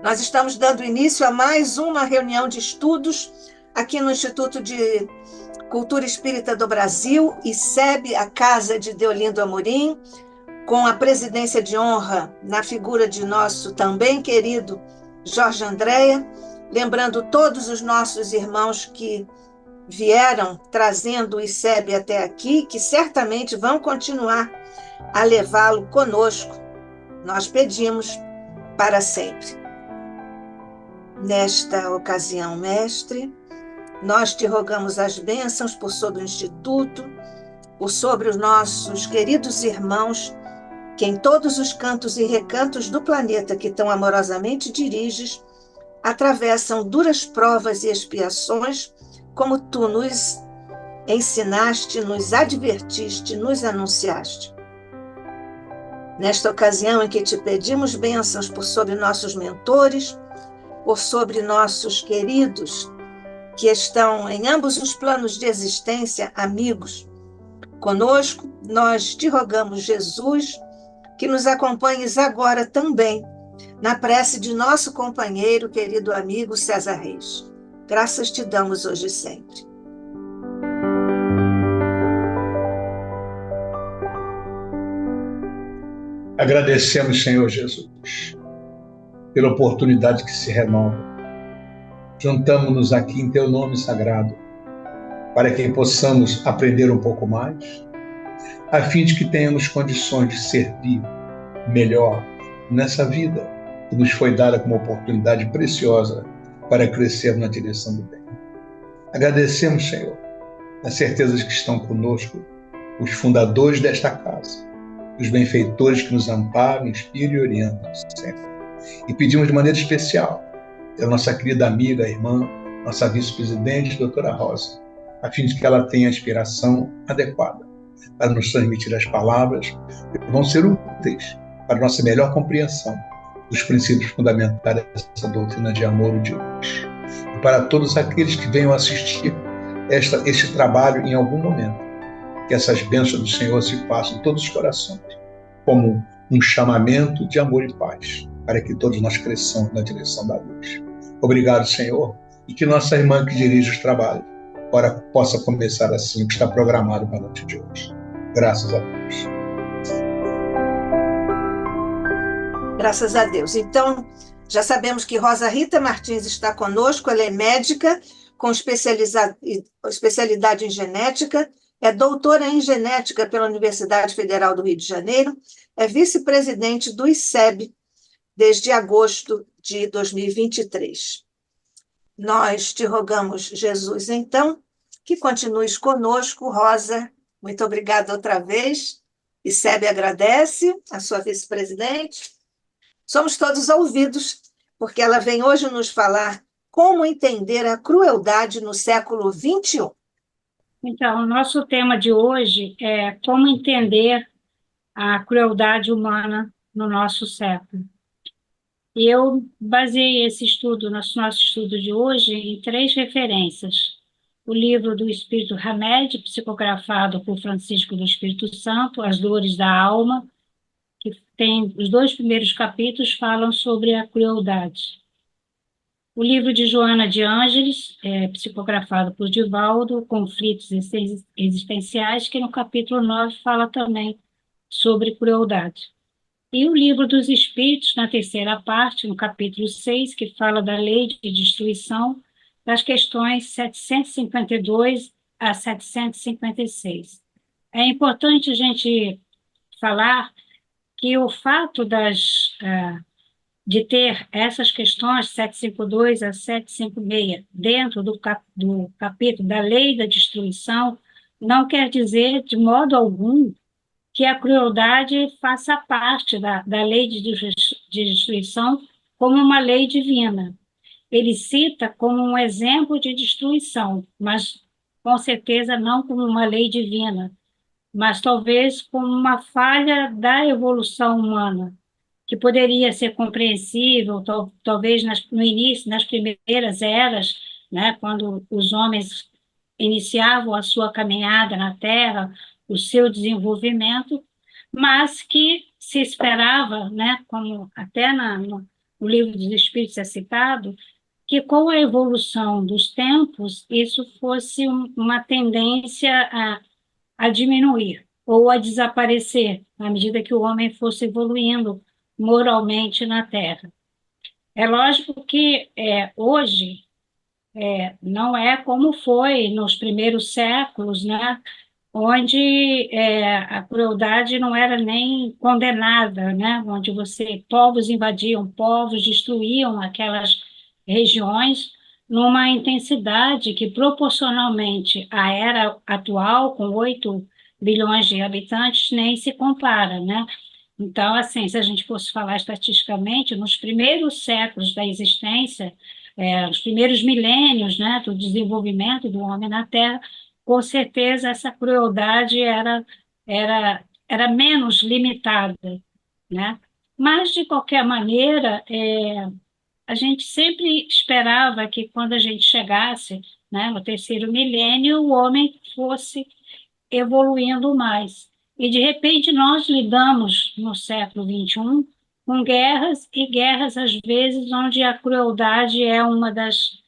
Nós estamos dando início a mais uma reunião de estudos aqui no Instituto de Cultura Espírita do Brasil, ICEB, a Casa de Deolindo Amorim, com a presidência de honra na figura de nosso também querido Jorge Andréa, lembrando todos os nossos irmãos que vieram trazendo o ICEB até aqui, que certamente vão continuar a levá-lo conosco. Nós pedimos para sempre. Nesta ocasião, mestre, nós te rogamos as bênçãos por sobre o Instituto, por sobre os nossos queridos irmãos, que em todos os cantos e recantos do planeta que tão amorosamente diriges, atravessam duras provas e expiações, como tu nos ensinaste, nos advertiste, nos anunciaste. Nesta ocasião em que te pedimos bênçãos por sobre nossos mentores, por sobre nossos queridos que estão em ambos os planos de existência, amigos, conosco, nós te rogamos, Jesus, que nos acompanhes agora também na prece de nosso companheiro, querido amigo César Reis. Graças te damos hoje e sempre. Agradecemos, Senhor Jesus, pela oportunidade que se renova. Juntamos-nos aqui em Teu nome sagrado, para que possamos aprender um pouco mais, a fim de que tenhamos condições de servir melhor nessa vida que nos foi dada como oportunidade preciosa para crescer na direção do bem. Agradecemos, Senhor, na certeza de que estão conosco os fundadores desta casa, os benfeitores que nos amparam, inspiram e orientam sempre. E pedimos de maneira especial a nossa querida amiga, irmã, nossa vice-presidente, doutora Rosa, a fim de que ela tenha a inspiração adequada para nos transmitir as palavras que vão ser úteis para a nossa melhor compreensão dos princípios fundamentais dessa doutrina de amor de hoje. E para todos aqueles que venham assistir este trabalho em algum momento, que essas bênçãos do Senhor se façam em todos os corações, como um chamamento de amor e paz, para que todos nós cresçamos na direção da luz. Obrigado, Senhor, e que nossa irmã que dirige os trabalhos agora possa começar assim o que está programado para a noite de hoje. Graças a Deus. Graças a Deus. Então, já sabemos que Rosa Rita Martins está conosco, ela é médica com especialidade em genética, é doutora em genética pela Universidade Federal do Rio de Janeiro, é vice-presidente do ICEB desde agosto de 2023. Nós te rogamos, Jesus, então, que continues conosco. Rosa, muito obrigada outra vez. ICEB agradece a sua vice-presidente. Somos todos ouvidos, porque ela vem hoje nos falar como entender a crueldade no século XXI. Então, o nosso tema de hoje é como entender a crueldade humana no nosso século. E eu baseei esse estudo, nosso estudo de hoje, em 3 referências. O livro do Espírito Hamed, psicografado por Francisco do Espírito Santo, As Dores da Alma, que tem os 2 primeiros capítulos falam sobre a crueldade. O livro de Joana de Ângeles, psicografado por Divaldo, Conflitos Existenciais, que no capítulo 9 fala também sobre crueldade. E o livro dos Espíritos, na terceira parte, no capítulo 6, que fala da lei de destruição, das questões 752 a 756. É importante a gente falar que o fato de ter essas questões 752 a 756 dentro do capítulo da lei da destruição não quer dizer, de modo algum, que a crueldade faça parte da lei de destruição como uma lei divina. Ele cita como um exemplo de destruição, mas com certeza não como uma lei divina, mas talvez como uma falha da evolução humana, que poderia ser compreensível, talvez no início, nas primeiras eras, né, quando os homens iniciavam a sua caminhada na Terra, o seu desenvolvimento, mas que se esperava, né, como até o Livro dos Espíritos é citado, que com a evolução dos tempos, isso fosse uma tendência a diminuir ou a desaparecer, à medida que o homem fosse evoluindo moralmente na Terra. É lógico que hoje não é como foi nos primeiros séculos, né? Onde a crueldade não era nem condenada, né? Onde povos invadiam povos, destruíam aquelas regiões numa intensidade que proporcionalmente à era atual, com 8 bilhões de habitantes, nem se compara, né? Então, assim, se a gente fosse falar estatisticamente, nos primeiros séculos da existência, os primeiros milênios, né, do desenvolvimento do homem na Terra, com certeza essa crueldade era menos limitada, né? Mas, de qualquer maneira, a gente sempre esperava que quando a gente chegasse, né, no terceiro milênio, o homem fosse evoluindo mais. E, de repente, nós lidamos no século XXI com guerras, e guerras, às vezes, onde a crueldade é uma das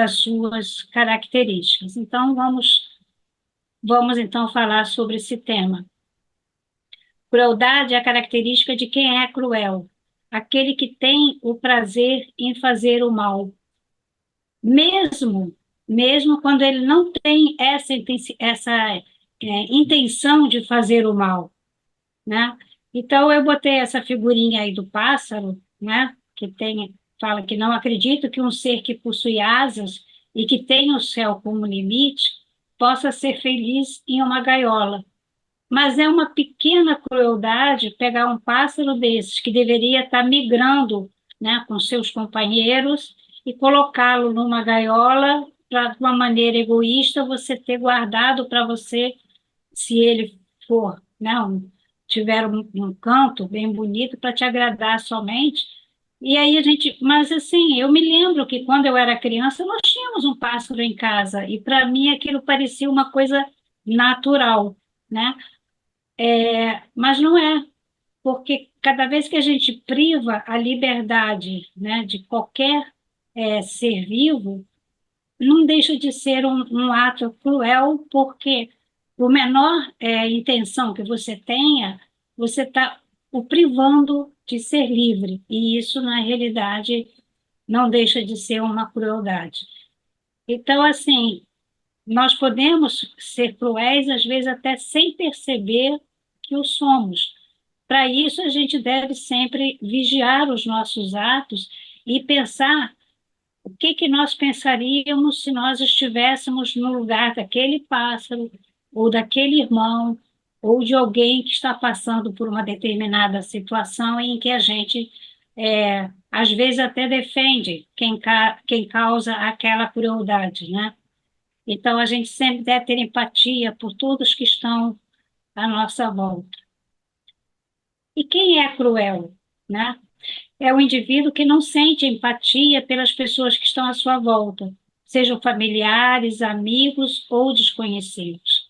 suas características. Então, vamos então falar sobre esse tema. Crueldade é a característica de quem é cruel, aquele que tem o prazer em fazer o mal, mesmo mesmo quando ele não tem essa intenção de fazer o mal, né? Então eu botei essa figurinha aí do pássaro, né? Fala que não acredito que um ser que possui asas e que tem o céu como limite possa ser feliz em uma gaiola. Mas é uma pequena crueldade pegar um pássaro desses que deveria estar migrando, né, com seus companheiros e colocá-lo numa gaiola para, de uma maneira egoísta, você ter guardado para você, se ele for, né, tiver um canto bem bonito para te agradar somente. E aí mas assim, eu me lembro que quando eu era criança nós tínhamos um pássaro em casa e para mim aquilo parecia uma coisa natural, né? Mas não é, porque cada vez que a gente priva a liberdade, né, de qualquer ser vivo, não deixa de ser um ato cruel, porque por menor intenção que você tenha, você está o privando de ser livre, e isso, na realidade, não deixa de ser uma crueldade. Então, assim, nós podemos ser cruéis, às vezes até sem perceber que o somos. Para isso, a gente deve sempre vigiar os nossos atos e pensar o que nós pensaríamos se nós estivéssemos no lugar daquele pássaro, ou daquele irmão, ou de alguém que está passando por uma determinada situação em que a gente, às vezes, até defende quem causa aquela crueldade, né? Então, a gente sempre deve ter empatia por todos que estão à nossa volta. E quem é cruel, né? É o indivíduo que não sente empatia pelas pessoas que estão à sua volta, sejam familiares, amigos ou desconhecidos.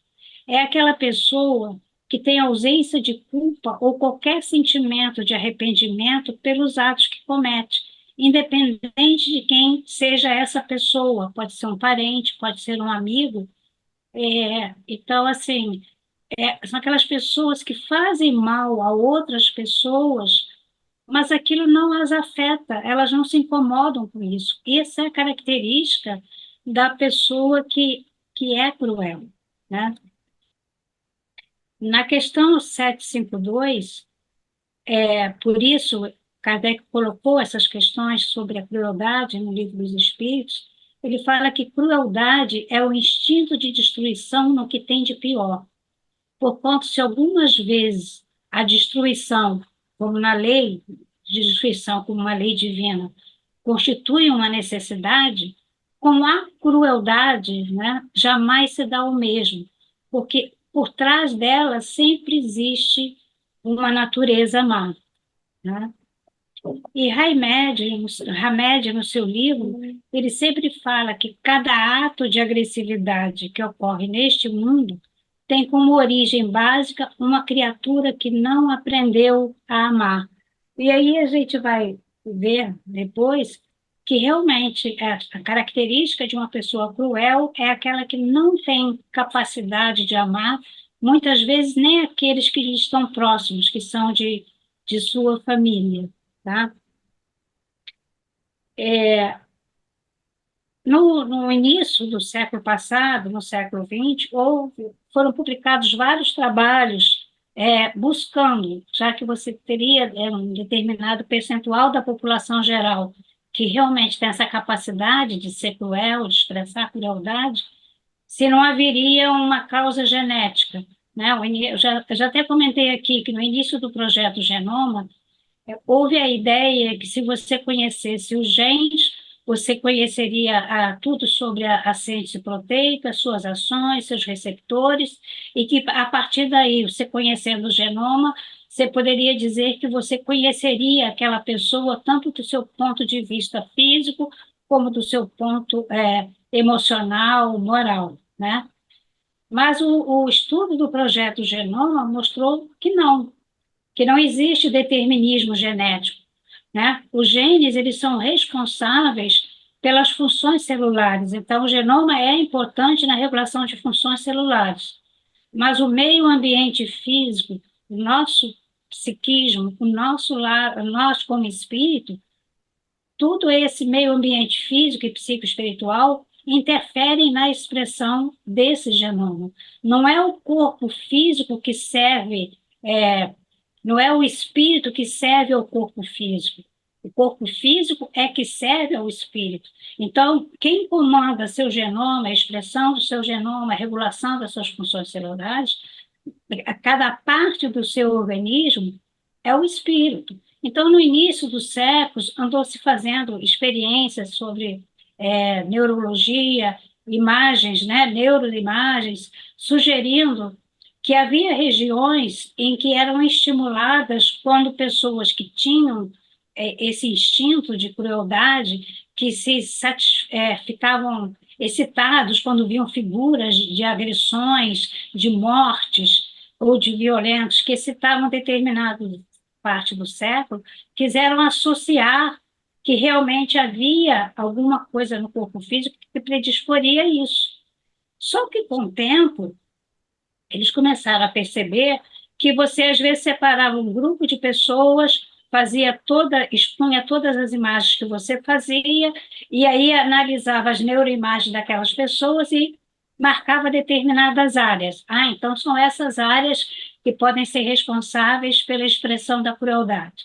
É aquela pessoa que tem ausência de culpa ou qualquer sentimento de arrependimento pelos atos que comete, independente de quem seja essa pessoa. Pode ser um parente, pode ser um amigo. Então, assim, são aquelas pessoas que fazem mal a outras pessoas, mas aquilo não as afeta, elas não se incomodam com isso. Essa é a característica da pessoa que é cruel, né? Na questão 752, por isso, Kardec colocou essas questões sobre a crueldade no Livro dos Espíritos. Ele fala que crueldade é o instinto de destruição no que tem de pior. Porquanto, se algumas vezes a destruição, como na lei de destruição, como uma lei divina, constitui uma necessidade, com a crueldade, né, jamais se dá o mesmo, porque por trás dela sempre existe uma natureza má, né? E Hamed, no seu livro, ele sempre fala que cada ato de agressividade que ocorre neste mundo tem como origem básica uma criatura que não aprendeu a amar. E aí a gente vai ver depois que realmente a característica de uma pessoa cruel é aquela que não tem capacidade de amar, muitas vezes nem aqueles que lhe estão próximos, que são de sua família, tá? No início do século passado, no século XX, foram publicados vários trabalhos buscando, já que você teria um determinado percentual da população geral que realmente tem essa capacidade de ser cruel, de expressar crueldade, se não haveria uma causa genética, né? Eu já até comentei aqui que no início do projeto Genoma, houve a ideia que se você conhecesse os genes, você conheceria tudo sobre a síntese proteica, suas ações, seus receptores, e que a partir daí, você conhecendo o genoma, você poderia dizer que você conheceria aquela pessoa tanto do seu ponto de vista físico, como do seu ponto emocional, moral, né? Mas o estudo do projeto Genoma mostrou que não existe determinismo genético, né? Os genes, eles são responsáveis pelas funções celulares, então o genoma é importante na regulação de funções celulares, mas o meio ambiente físico, o nosso psiquismo, o nosso lar, nós como espírito, tudo esse meio ambiente físico e psicoespiritual interferem na expressão desse genoma. Não é o corpo físico que serve não é o espírito que serve ao corpo físico. O corpo físico é que serve ao espírito. Então, quem comanda seu genoma, a expressão do seu genoma, a regulação das suas funções celulares, a cada parte do seu organismo é o espírito. Então, no início dos séculos, andou se fazendo experiências sobre neurologia, imagens, né, neuroimagens, sugerindo que havia regiões em que eram estimuladas quando pessoas que tinham esse instinto de crueldade, que ficavam excitados quando viam figuras de agressões, de mortes ou de violentos, que excitavam determinada parte do século, quiseram associar que realmente havia alguma coisa no corpo físico que predisporia a isso. Só que, com o tempo, eles começaram a perceber que você, às vezes, separava um grupo de pessoas, expunha todas as imagens que você fazia, e aí analisava as neuroimagens daquelas pessoas e marcava determinadas áreas. Ah, então são essas áreas que podem ser responsáveis pela expressão da crueldade.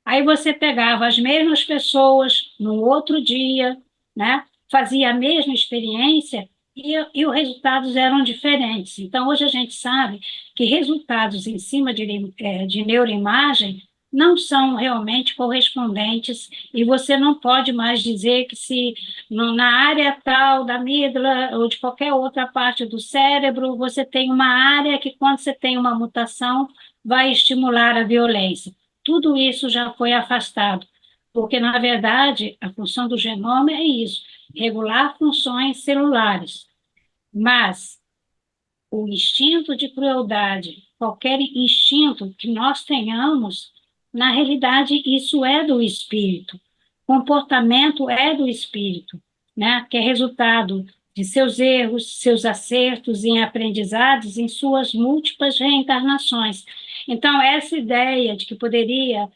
Aí você pegava as mesmas pessoas no outro dia, né? Fazia a mesma experiência e os resultados eram diferentes. Então, hoje a gente sabe que resultados em cima de neuroimagem não são realmente correspondentes e você não pode mais dizer que se na área tal da amígdala ou de qualquer outra parte do cérebro você tem uma área que, quando você tem uma mutação, vai estimular a violência. Tudo isso já foi afastado, porque, na verdade, a função do genoma é isso, regular funções celulares. Mas o instinto de crueldade, qualquer instinto que nós tenhamos, na realidade, isso é do espírito. Comportamento é do espírito, né? Que é resultado de seus erros, seus acertos em aprendizados em suas múltiplas reencarnações. Então, essa ideia de que poderia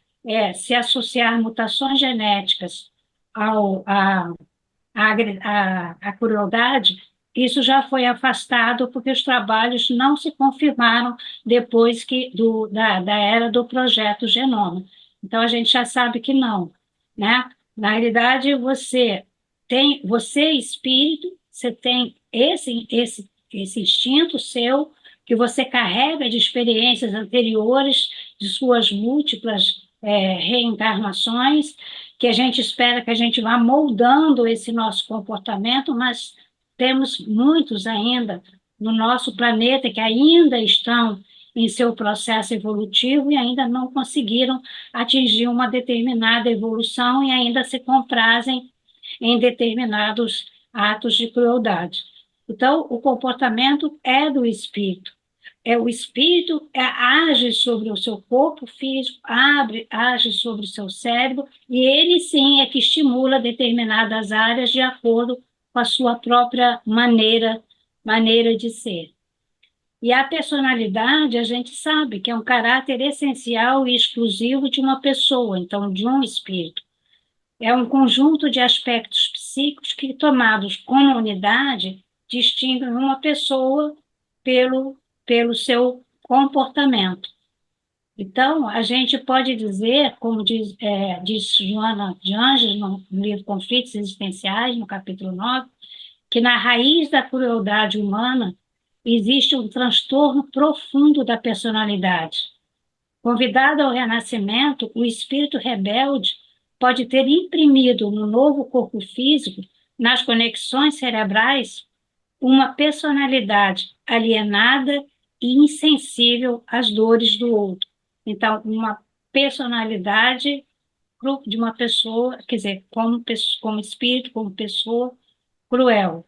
se associar mutações genéticas à crueldade, isso já foi afastado porque os trabalhos não se confirmaram depois da era do projeto Genoma. Então, a gente já sabe que não, né? Na realidade, você espírito, você tem esse instinto seu, que você carrega de experiências anteriores, de suas múltiplas reencarnações, que a gente espera que a gente vá moldando esse nosso comportamento, mas temos muitos ainda no nosso planeta que ainda estão em seu processo evolutivo e ainda não conseguiram atingir uma determinada evolução e ainda se comprazem em determinados atos de crueldade. Então, o comportamento é do espírito. o espírito age sobre o seu corpo físico, age sobre o seu cérebro, e ele sim é que estimula determinadas áreas de acordo com a sua própria maneira de ser. E a personalidade, a gente sabe que é um caráter essencial e exclusivo de uma pessoa, então, de um espírito. É um conjunto de aspectos psíquicos que, tomados como unidade, distinguem uma pessoa pelo seu comportamento. Então, a gente pode dizer, como diz Joana de Anjos, no livro Conflitos Existenciais, no capítulo 9, que na raiz da crueldade humana existe um transtorno profundo da personalidade. Convidado ao renascimento, o espírito rebelde pode ter imprimido no novo corpo físico, nas conexões cerebrais, uma personalidade alienada e insensível às dores do outro. Então, uma personalidade de uma pessoa, quer dizer, como espírito, como pessoa cruel.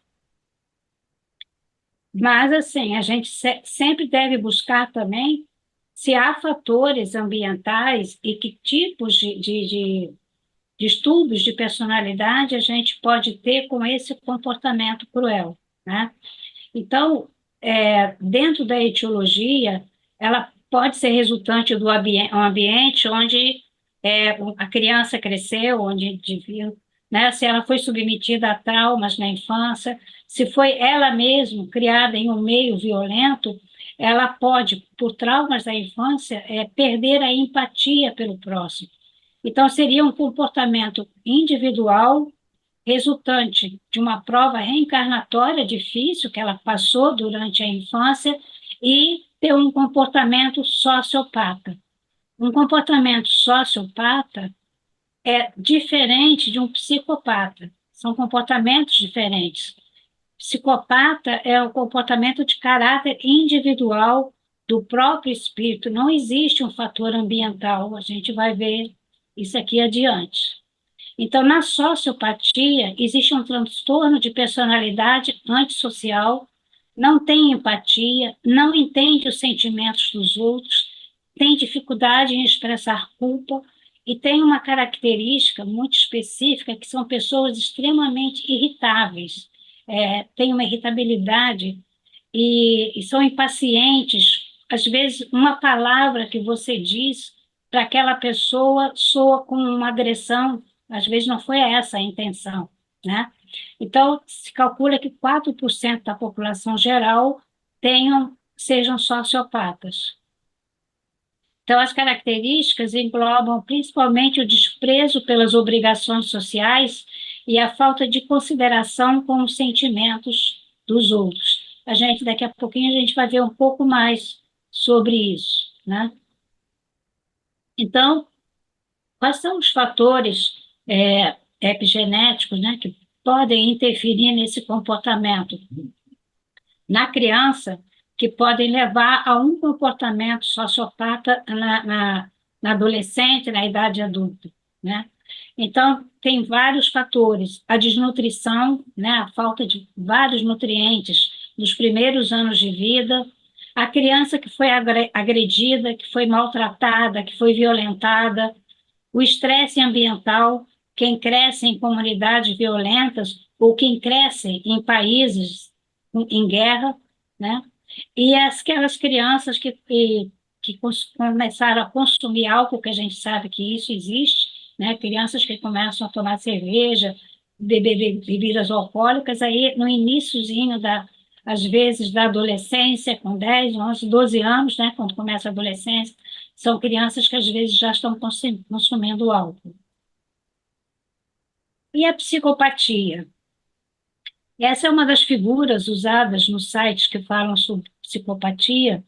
Mas, assim, a gente sempre deve buscar também se há fatores ambientais e que tipos de distúrbios de personalidade a gente pode ter com esse comportamento cruel, né? Então, dentro da etiologia, ela pode ser resultante do ambiente onde a criança cresceu, onde viu, né? Se ela foi submetida a traumas na infância, se foi ela mesma criada em um meio violento, ela pode, por traumas da infância, perder a empatia pelo próximo. Então, seria um comportamento individual resultante de uma prova reencarnatória difícil que ela passou durante a infância e ter um comportamento sociopata. Um comportamento sociopata é diferente de um psicopata. São comportamentos diferentes. Psicopata é o comportamento de caráter individual do próprio espírito. Não existe um fator ambiental. A gente vai ver isso aqui adiante. Então, na sociopatia, existe um transtorno de personalidade antissocial, não tem empatia, não entende os sentimentos dos outros, tem dificuldade em expressar culpa e tem uma característica muito específica, que são pessoas extremamente irritáveis, têm uma irritabilidade e são impacientes. Às vezes, uma palavra que você diz para aquela pessoa soa como uma agressão, às vezes não foi essa a intenção, né? Então, se calcula que 4% da população geral sejam sociopatas. Então, as características englobam principalmente o desprezo pelas obrigações sociais e a falta de consideração com os sentimentos dos outros. Daqui a pouquinho, a gente vai ver um pouco mais sobre isso, né? Então, quais são os fatores epigenéticos, né, que podem interferir nesse comportamento na criança, que podem levar a um comportamento sociopata na adolescente, na idade adulta, né? Então, tem vários fatores. A desnutrição, né, a falta de vários nutrientes nos primeiros anos de vida, a criança que foi agredida, que foi maltratada, que foi violentada, o estresse ambiental, quem cresce em comunidades violentas ou quem cresce em países em guerra, né? E aquelas crianças que começaram a consumir álcool, que a gente sabe que isso existe, né? Crianças que começam a tomar cerveja, beber bebidas alcoólicas, aí no iniciozinho às vezes da adolescência, com 10, 11, 12 anos, né? Quando começa a adolescência, são crianças que às vezes já estão consumindo álcool. E a psicopatia? Essa é uma das figuras usadas nos sites que falam sobre psicopatia,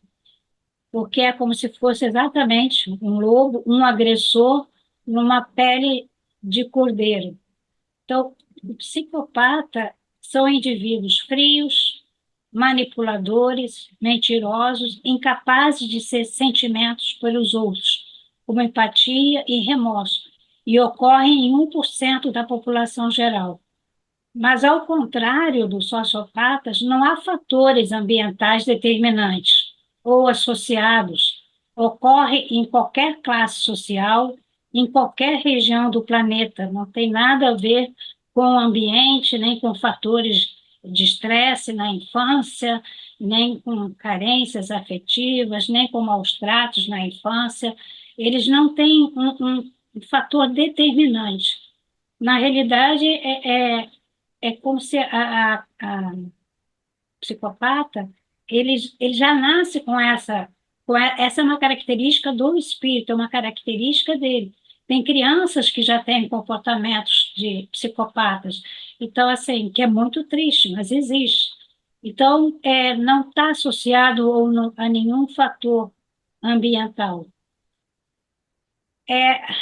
porque é como se fosse exatamente um lobo, um agressor, numa pele de cordeiro. Então, o psicopata são indivíduos frios, manipuladores, mentirosos, incapazes de ser sentimentos pelos outros, como empatia e remorso, e ocorrem em 1% da população geral. Mas, ao contrário dos sociopatas, não há fatores ambientais determinantes. ou associados ocorre em qualquer classe social, em qualquer região do planeta. Não tem nada a ver com o ambiente, nem com fatores de estresse na infância, nem com carências afetivas, nem com maus tratos na infância. Eles não têm um fator determinante. Na realidade, é como se a psicopata, ele já nasce com essa é uma característica do espírito, é uma característica dele. Tem crianças que já têm comportamentos de psicopatas, então, assim, que é muito triste, mas existe. Então, não está associado a nenhum fator ambiental.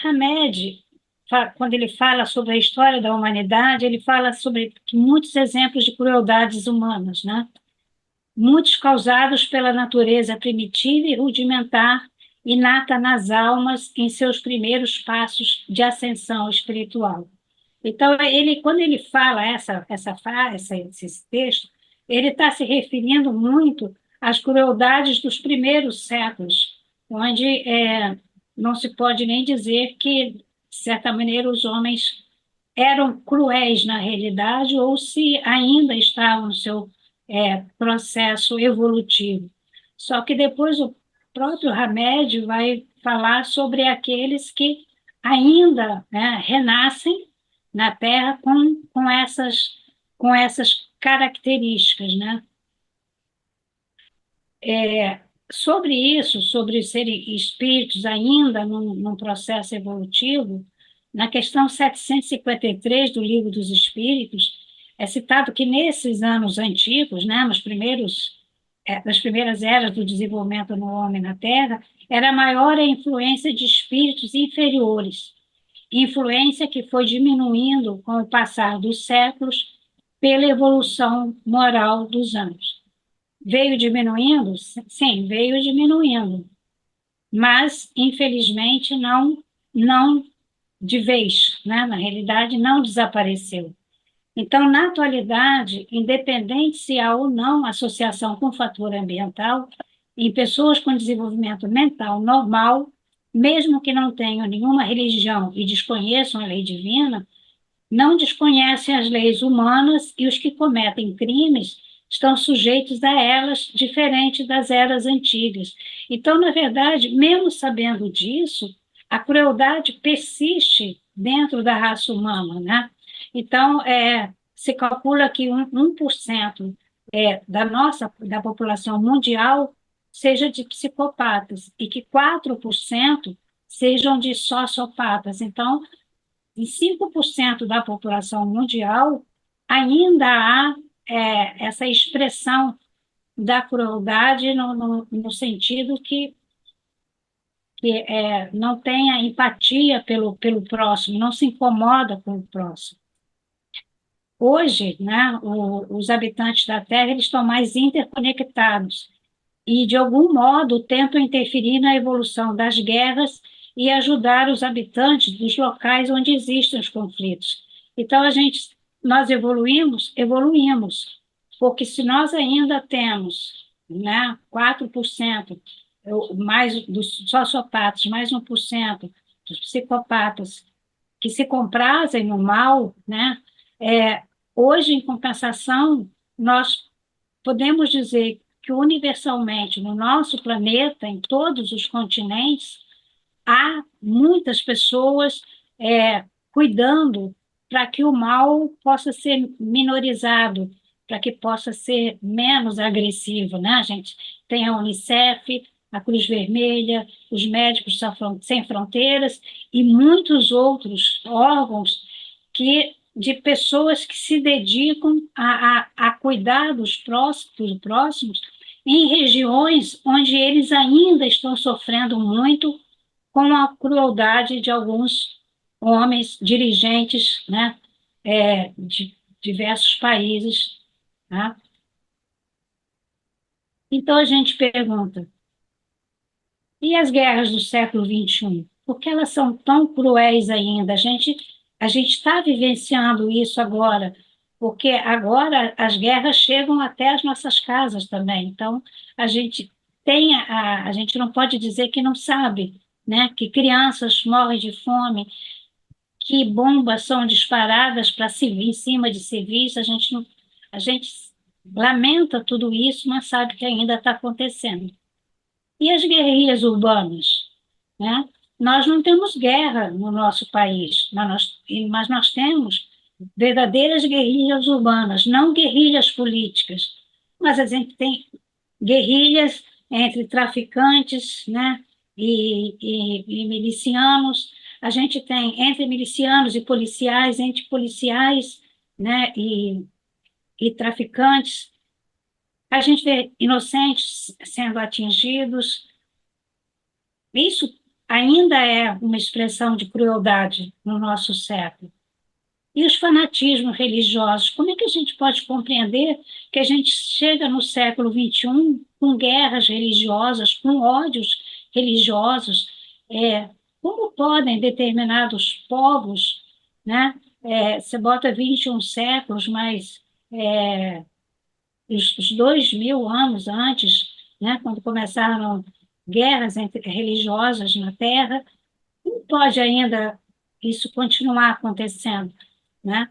Hamed, quando ele fala sobre a história da humanidade, ele fala sobre muitos exemplos de crueldades humanas, né? Muitos causados pela natureza primitiva e rudimentar, inata nas almas em seus primeiros passos de ascensão espiritual. Então, quando ele fala essa frase, esse texto, ele está se referindo muito às crueldades dos primeiros séculos, onde não se pode nem dizer que, de certa maneira, os homens eram cruéis na realidade ou se ainda estavam no seu processo evolutivo. Só que depois o próprio Hamed vai falar sobre aqueles que ainda, né, renascem na Terra com essas características, né? Sobre isso, sobre serem espíritos ainda num processo evolutivo, na questão 753 do Livro dos Espíritos, é citado que nesses anos antigos, né, nas primeiras eras do desenvolvimento no homem na Terra, era maior a influência de espíritos inferiores, influência que foi diminuindo com o passar dos séculos pela evolução moral dos anos. Veio diminuindo? Sim, veio diminuindo, mas, infelizmente, não de vez, né? Na realidade, não desapareceu. Então, na atualidade, independente se há ou não associação com fator ambiental, em pessoas com desenvolvimento mental normal, mesmo que não tenham nenhuma religião e desconheçam a lei divina, não desconhecem as leis humanas e os que cometem crimes estão sujeitos a elas, diferente das eras antigas. Então, na verdade, mesmo sabendo disso, a crueldade persiste dentro da raça humana, né? Então, se calcula que 1% da população mundial seja de psicopatas e que 4% sejam de sociopatas. Então, em 5% da população mundial, ainda há essa expressão da crueldade no sentido que não tem a empatia pelo próximo, não se incomoda com o próximo. Hoje, né, os habitantes da Terra eles estão mais interconectados e, de algum modo, tentam interferir na evolução das guerras e ajudar os habitantes dos locais onde existem os conflitos. Então, nós evoluímos, porque se nós ainda temos, né, 4% mais dos sociopatas, mais 1% dos psicopatas que se comprazem no mal, né, hoje, em compensação, nós podemos dizer que universalmente no nosso planeta, em todos os continentes, há muitas pessoas cuidando para que o mal possa ser minorizado, para que possa ser menos agressivo, né? A gente tem a Unicef, a Cruz Vermelha, os Médicos Sem Fronteiras e muitos outros órgãos de pessoas que se dedicam a cuidar dos próximos em regiões onde eles ainda estão sofrendo muito com a crueldade de alguns homens dirigentes, né, de diversos países. Tá? Então, a gente pergunta, e as guerras do século XXI? Por que elas são tão cruéis ainda? A gente está vivenciando isso agora, porque agora as guerras chegam até as nossas casas também. Então, a gente tem a gente não pode dizer que não sabe, né? Que crianças morrem de fome, que bombas são disparadas para em cima de civis, a gente lamenta tudo isso, mas sabe que ainda está acontecendo. E as guerrilhas urbanas, né? Nós não temos guerra no nosso país, mas nós temos verdadeiras guerrilhas urbanas, não guerrilhas políticas, mas a gente tem guerrilhas entre traficantes, né, e milicianos. A gente tem entre milicianos e policiais, entre policiais, né, e traficantes. A gente vê inocentes sendo atingidos. Isso ainda é uma expressão de crueldade no nosso século. E os fanatismos religiosos, como é que a gente pode compreender que a gente chega no século XXI com guerras religiosas, com ódios religiosos? Como podem determinados povos, né? Você bota 21 séculos, mas os 2000 anos antes, né, quando começaram guerras religiosas na Terra, não pode ainda isso continuar acontecendo, né?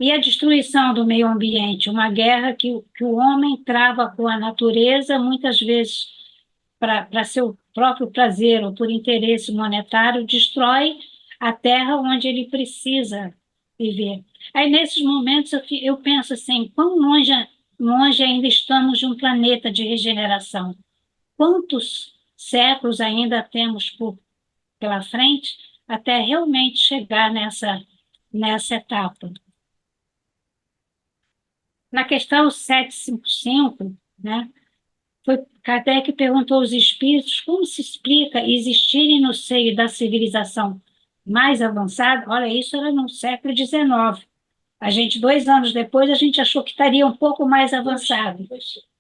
E a destruição do meio ambiente, uma guerra que o homem trava com a natureza, muitas vezes para seu próprio prazer ou por interesse monetário, destrói a terra onde ele precisa viver. Aí, nesses momentos, eu penso assim, quão longe ainda estamos de um planeta de regeneração? Quantos séculos ainda temos pela frente até realmente chegar nessa etapa? Na questão 755, né, Kardec perguntou aos espíritos como se explica existirem no seio da civilização mais avançada. Olha, isso era no século XIX. 2 anos depois, a gente achou que estaria um pouco mais avançado.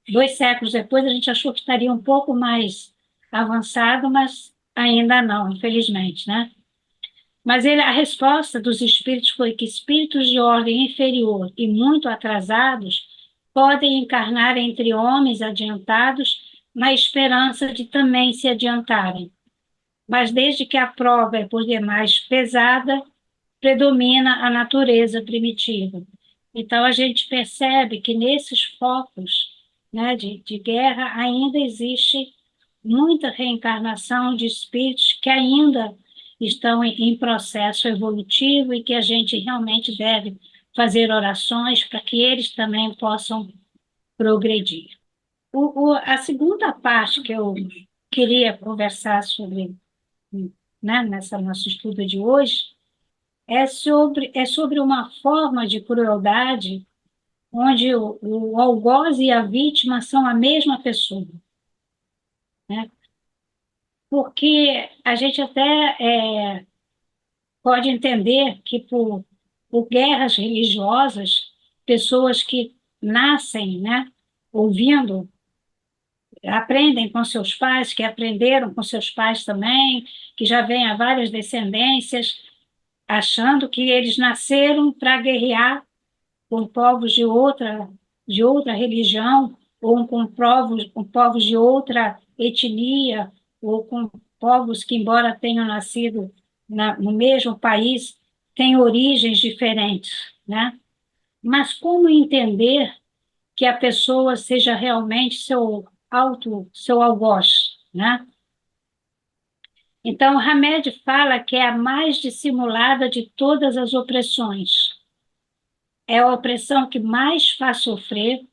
2 séculos depois, a gente achou que estaria um pouco mais avançado, mas ainda não, infelizmente, né? Mas a resposta dos espíritos foi que espíritos de ordem inferior e muito atrasados podem encarnar entre homens adiantados na esperança de também se adiantarem. Mas desde que a prova é por demais pesada, predomina a natureza primitiva. Então, a gente percebe que nesses focos, né, de guerra ainda existe muita reencarnação de espíritos que ainda estão em processo evolutivo e que a gente realmente deve fazer orações para que eles também possam progredir. A segunda parte que eu queria conversar sobre, né, nessa nosso estudo de hoje, é sobre uma forma de crueldade onde o algoz e a vítima são a mesma pessoa, né? Porque a gente até pode entender que por guerras religiosas, pessoas que nascem, né, ouvindo, aprendem com seus pais, que aprenderam com seus pais também, que já vêm há várias descendências, achando que eles nasceram para guerrear com povos de outra religião, ou com povos de outra etnia, ou com povos que, embora tenham nascido no mesmo país, têm origens diferentes, né? Mas como entender que a pessoa seja realmente seu algoz, né? Então, Hamed fala que é a mais dissimulada de todas as opressões. É a opressão que mais faz sofrer.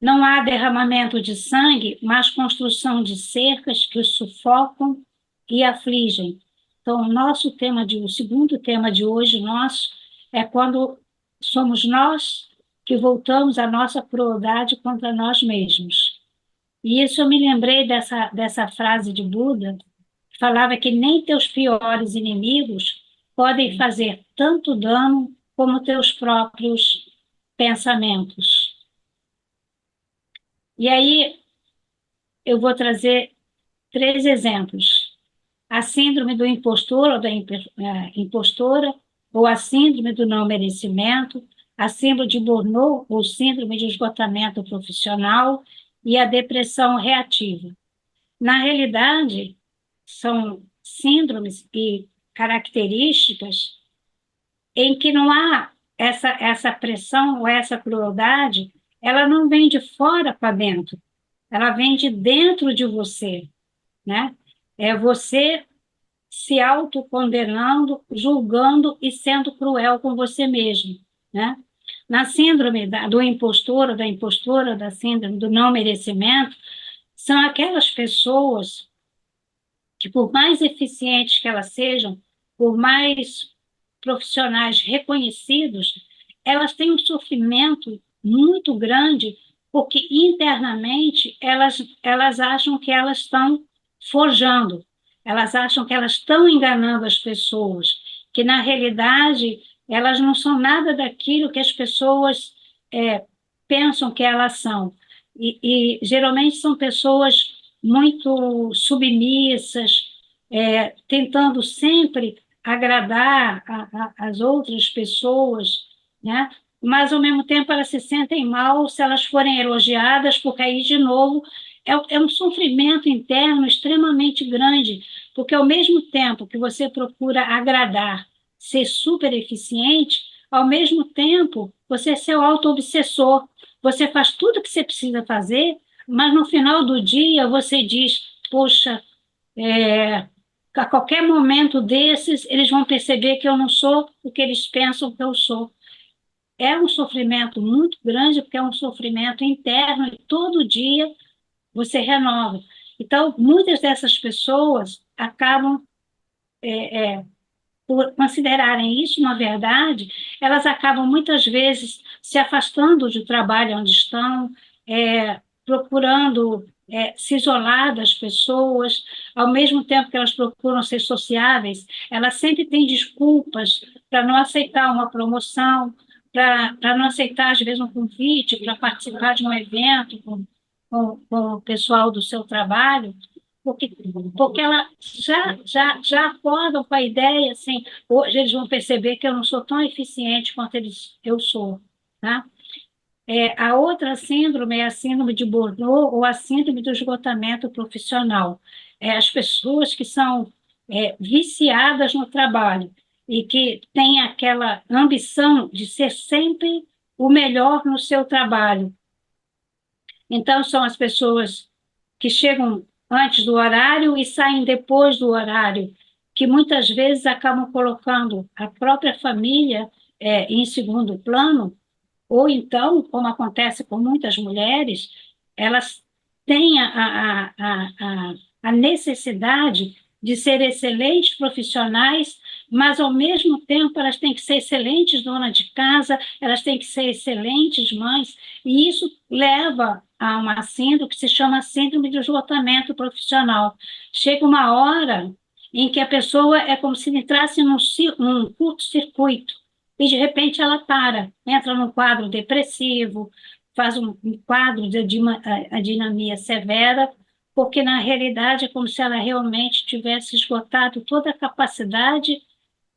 Não há derramamento de sangue, mas construção de cercas que os sufocam e afligem. Então, o segundo tema de hoje nosso é quando somos nós que voltamos a nossa crueldade contra nós mesmos. E isso eu me lembrei dessa frase de Buda, que falava que nem teus piores inimigos podem fazer tanto dano como teus próprios pensamentos. E aí eu vou trazer 3 exemplos. A síndrome do impostor ou da impostora, ou a síndrome do não merecimento, a síndrome de Burnout, ou síndrome de esgotamento profissional, e a depressão reativa. Na realidade, são síndromes e características em que não há essa pressão ou essa crueldade, ela não vem de fora para dentro, ela vem de dentro de você, né? É você se autocondenando, julgando e sendo cruel com você mesmo, né? Na síndrome do impostor ou da impostora, da síndrome do não merecimento, são aquelas pessoas que, por mais eficientes que elas sejam, por mais profissionais reconhecidos, elas têm um sofrimento muito grande, porque internamente elas acham que elas estão forjando, elas acham que elas estão enganando as pessoas, que na realidade elas não são nada daquilo que as pessoas pensam que elas são. E geralmente são pessoas muito submissas, tentando sempre agradar as outras pessoas, né? Mas, ao mesmo tempo, elas se sentem mal se elas forem elogiadas, porque aí, de novo, é um sofrimento interno extremamente grande, porque, ao mesmo tempo que você procura agradar, ser super eficiente, ao mesmo tempo, você é seu auto-obsessor. Você faz tudo o que você precisa fazer, mas no final do dia você diz: poxa, a qualquer momento desses, eles vão perceber que eu não sou o que eles pensam que eu sou. É um sofrimento muito grande, porque é um sofrimento interno, e todo dia você renova. Então, muitas dessas pessoas acabam, por considerarem isso uma verdade, elas acabam muitas vezes se afastando do trabalho onde estão, procurando se isolar das pessoas, ao mesmo tempo que elas procuram ser sociáveis, elas sempre têm desculpas para não aceitar uma promoção, para não aceitar, às vezes, um convite para participar de um evento com o pessoal do seu trabalho, porque ela já acordam com a ideia assim: hoje eles vão perceber que eu não sou tão eficiente quanto eu sou, tá? A outra síndrome é a síndrome de Bordeaux ou a síndrome do esgotamento profissional. As pessoas que são viciadas no trabalho e que têm aquela ambição de ser sempre o melhor no seu trabalho. Então, são as pessoas que chegam antes do horário e saem depois do horário, que muitas vezes acabam colocando a própria família em segundo plano, ou então, como acontece com muitas mulheres, elas têm a necessidade de ser excelentes profissionais, mas, ao mesmo tempo, elas têm que ser excelentes donas de casa, elas têm que ser excelentes mães, e isso leva a uma síndrome que se chama síndrome de esgotamento profissional. Chega uma hora em que a pessoa é como se entrasse num curto-circuito, e de repente ela entra num quadro depressivo, faz um quadro de adinamia severa, porque na realidade é como se ela realmente tivesse esgotado toda a capacidade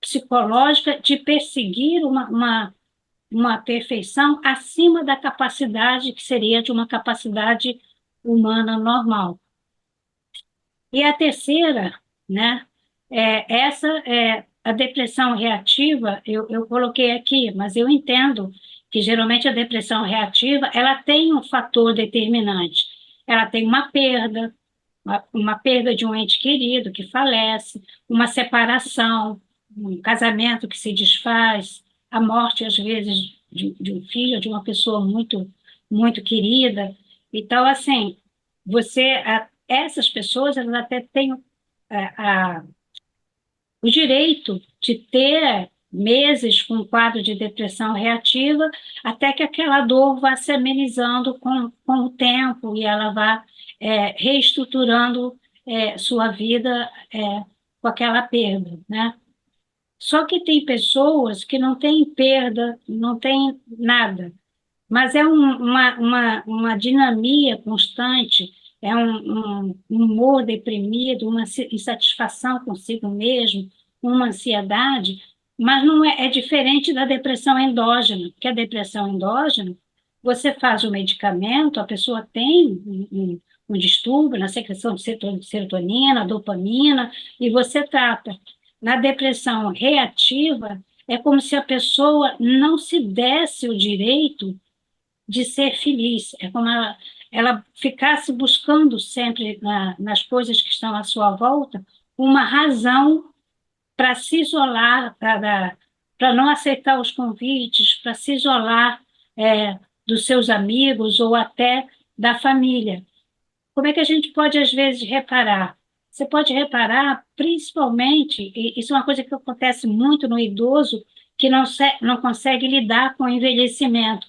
psicológica de perseguir uma perfeição acima da capacidade que seria de uma capacidade humana normal. E a terceira, né, essa é a depressão reativa. Eu coloquei aqui, mas eu entendo que geralmente a depressão reativa ela tem um fator determinante. Ela tem uma perda, uma perda de um ente querido que falece, uma separação, um casamento que se desfaz, a morte, às vezes, de um filho, de uma pessoa muito, muito querida. Então, assim, essas pessoas elas até têm o direito de ter meses com um quadro de depressão reativa, até que aquela dor vá se amenizando com o tempo e ela vá reestruturando sua vida com aquela perda, né? Só que tem pessoas que não têm perda, não têm nada, mas é uma dinamia constante, é um humor deprimido, uma insatisfação consigo mesmo, uma ansiedade, mas não é diferente da depressão endógena, porque a depressão endógena, você faz o medicamento, a pessoa tem um distúrbio na secreção de serotonina, dopamina, e você trata. Na depressão reativa, é como se a pessoa não se desse o direito de ser feliz. É como ela ficasse buscando sempre nas coisas que estão à sua volta uma razão para se isolar, para não aceitar os convites, para se isolar dos seus amigos ou até da família. Como é que a gente pode, às vezes, reparar? Você pode reparar, principalmente, e isso é uma coisa que acontece muito no idoso, que não consegue lidar com o envelhecimento.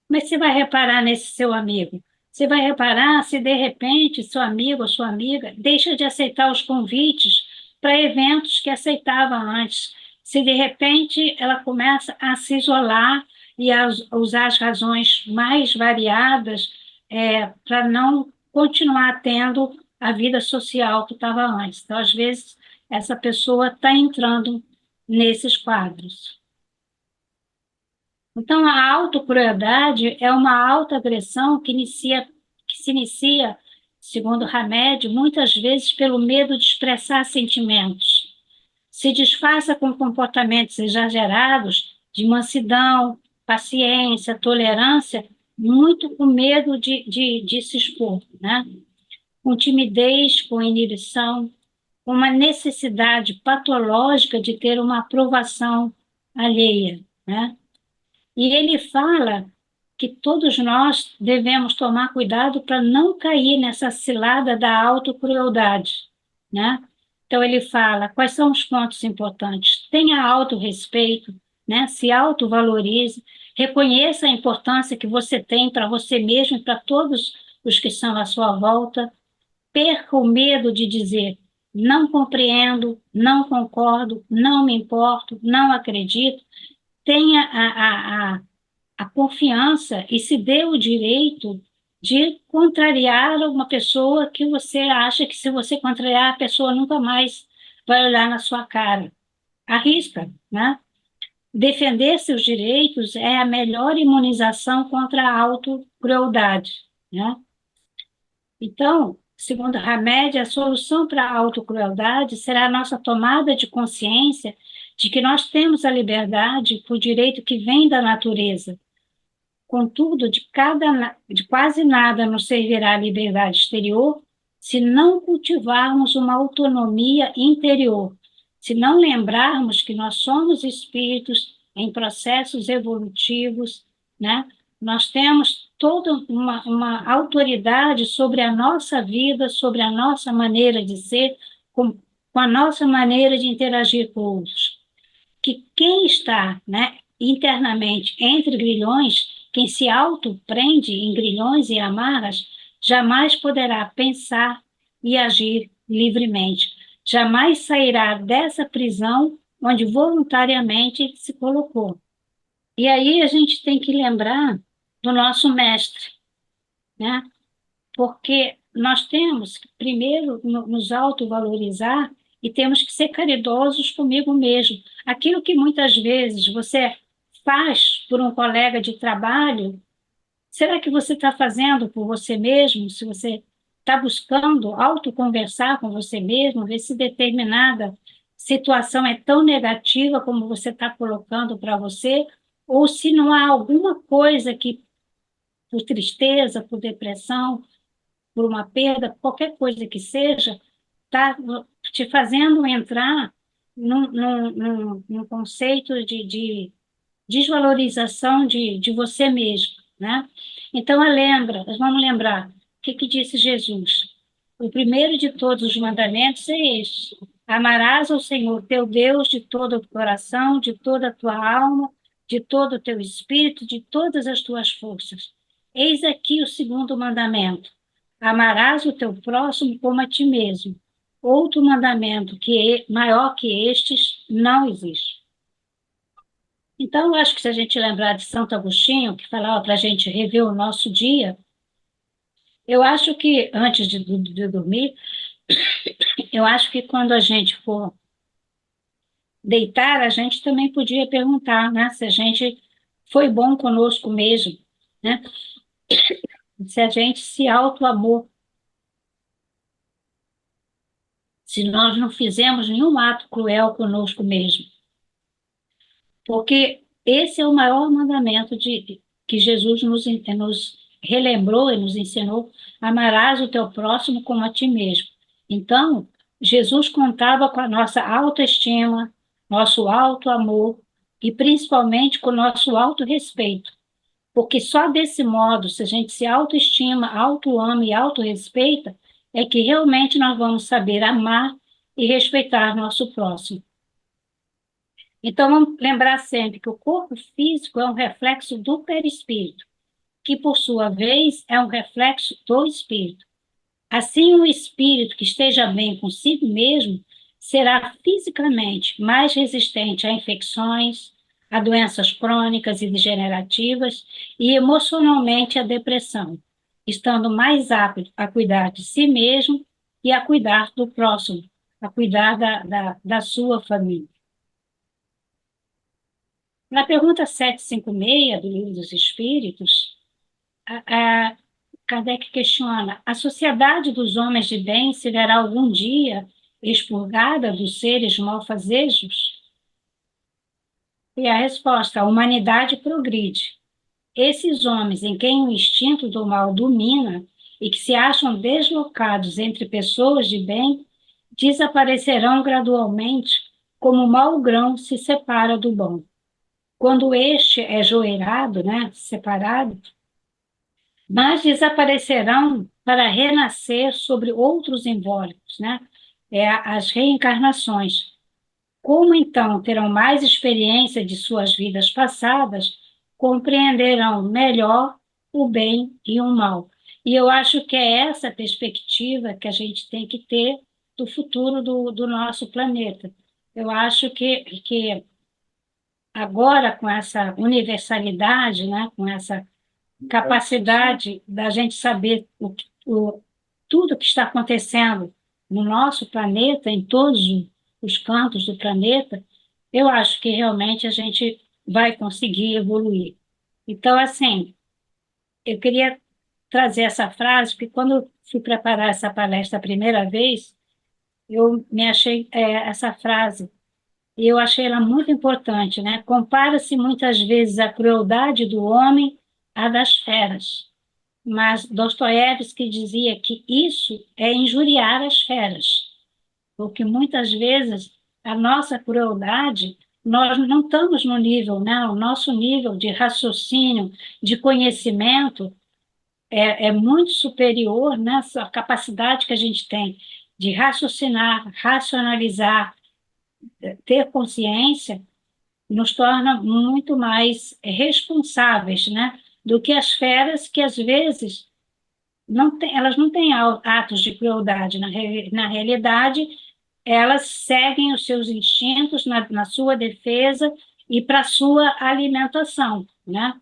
Mas você vai reparar nesse seu amigo. Você vai reparar se, de repente, seu amigo ou sua amiga deixa de aceitar os convites para eventos que aceitava antes. Se, de repente, ela começa a se isolar e a usar as razões mais variadas para não continuar tendo a vida social que estava antes. Então, às vezes, essa pessoa está entrando nesses quadros. Então, a autocrueldade é uma autoagressão que se inicia, segundo Hamed, muitas vezes pelo medo de expressar sentimentos. Se disfarça com comportamentos exagerados de mansidão, paciência, tolerância, muito com medo de se expor, né? Com timidez, com inibição, com uma necessidade patológica de ter uma aprovação alheia, né? E ele fala que todos nós devemos tomar cuidado para não cair nessa cilada da autocrueldade, né? Então, ele fala quais são os pontos importantes. Tenha autorrespeito, né? Se autovalorize, reconheça a importância que você tem para você mesmo e para todos os que estão à sua volta. Perca o medo de dizer não compreendo, não concordo, não me importo, não acredito. Tenha a confiança e se dê o direito de contrariar uma pessoa que você acha que, se você contrariar, a pessoa nunca mais vai olhar na sua cara. Arrisca, né? Defender seus direitos é a melhor imunização contra a autocrueldade, né? Então, segundo Hamed, a solução para a autocrueldade será a nossa tomada de consciência de que nós temos a liberdade por direito que vem da natureza. Contudo, de quase nada nos servirá a liberdade exterior se não cultivarmos uma autonomia interior, se não lembrarmos que nós somos espíritos em processos evolutivos, né? Nós temos toda uma autoridade sobre a nossa vida, sobre a nossa maneira de ser, com a nossa maneira de interagir com outros. Que quem está, né, internamente entre grilhões, quem se auto-prende em grilhões e amarras, jamais poderá pensar e agir livremente. Jamais sairá dessa prisão onde voluntariamente se colocou. E aí a gente tem que lembrar do nosso mestre, né? Porque nós temos que, primeiro, nos autovalorizar e temos que ser caridosos comigo mesmo. Aquilo que muitas vezes você faz por um colega de trabalho, será que você está fazendo por você mesmo? Se você está buscando autoconversar com você mesmo, ver se determinada situação é tão negativa como você está colocando para você, ou se não há alguma coisa que, por tristeza, por depressão, por uma perda, qualquer coisa que seja, está te fazendo entrar num conceito de desvalorização de você mesmo, né? Então, vamos lembrar, o que disse Jesus? O primeiro de todos os mandamentos é este: amarás ao Senhor teu Deus de todo o teu coração, de toda a tua alma, de todo o teu espírito, de todas as tuas forças. Eis aqui o segundo mandamento: amarás o teu próximo como a ti mesmo. Outro mandamento maior que estes não existe. Então, eu acho que se a gente lembrar de Santo Agostinho, que falava para a gente rever o nosso dia, eu acho que, antes de dormir, eu acho que quando a gente for deitar, a gente também podia perguntar, né, se a gente foi bom conosco mesmo, né? Se a gente se auto-amou, se nós não fizemos nenhum ato cruel conosco mesmo. Porque esse é o maior mandamento que Jesus nos relembrou e nos ensinou: amarás o teu próximo como a ti mesmo. Então, Jesus contava com a nossa autoestima, nosso auto-amor e principalmente com o nosso auto-respeito. Porque só desse modo, se a gente se autoestima, auto-ama e auto-respeita, é que realmente nós vamos saber amar e respeitar nosso próximo. Então, vamos lembrar sempre que o corpo físico é um reflexo do perispírito, que, por sua vez, é um reflexo do espírito. Assim, o espírito que esteja bem consigo mesmo será fisicamente mais resistente a infecções, a doenças crônicas e degenerativas e emocionalmente à depressão, estando mais apto a cuidar de si mesmo e a cuidar do próximo, a cuidar da sua família. Na pergunta 756 do Livro dos Espíritos, a Kardec questiona: a sociedade dos homens de bem se verá algum dia expurgada dos seres malfazejos? E a resposta: a humanidade progride. Esses homens em quem o instinto do mal domina e que se acham deslocados entre pessoas de bem, desaparecerão gradualmente como o mau grão se separa do bom. Quando este é joelhado, né, separado, mas desaparecerão para renascer sobre outros invólucros, né? As reencarnações. Como então terão mais experiência de suas vidas passadas, compreenderão melhor o bem e o mal. E eu acho que é essa perspectiva que a gente tem que ter do futuro do nosso planeta. Eu acho que agora, com essa universalidade, né, com essa capacidade da gente saber tudo que está acontecendo no nosso planeta, em todos os cantos do planeta, eu acho que realmente a gente vai conseguir evoluir. Então, assim, eu queria trazer essa frase, porque quando eu fui preparar essa palestra a primeira vez, eu me achei essa frase, e eu achei ela muito importante, né? Compara-se muitas vezes a crueldade do homem à das feras. Mas Dostoiévski dizia que isso é injuriar as feras, porque muitas vezes a nossa crueldade, nós não estamos no nível, né? O nosso nível de raciocínio, de conhecimento é muito superior, né? A capacidade que a gente tem de raciocinar, racionalizar, ter consciência, nos torna muito mais responsáveis, né? Do que as feras que às vezes elas não têm atos de crueldade. Na realidade, elas seguem os seus instintos na sua defesa e para a sua alimentação, né?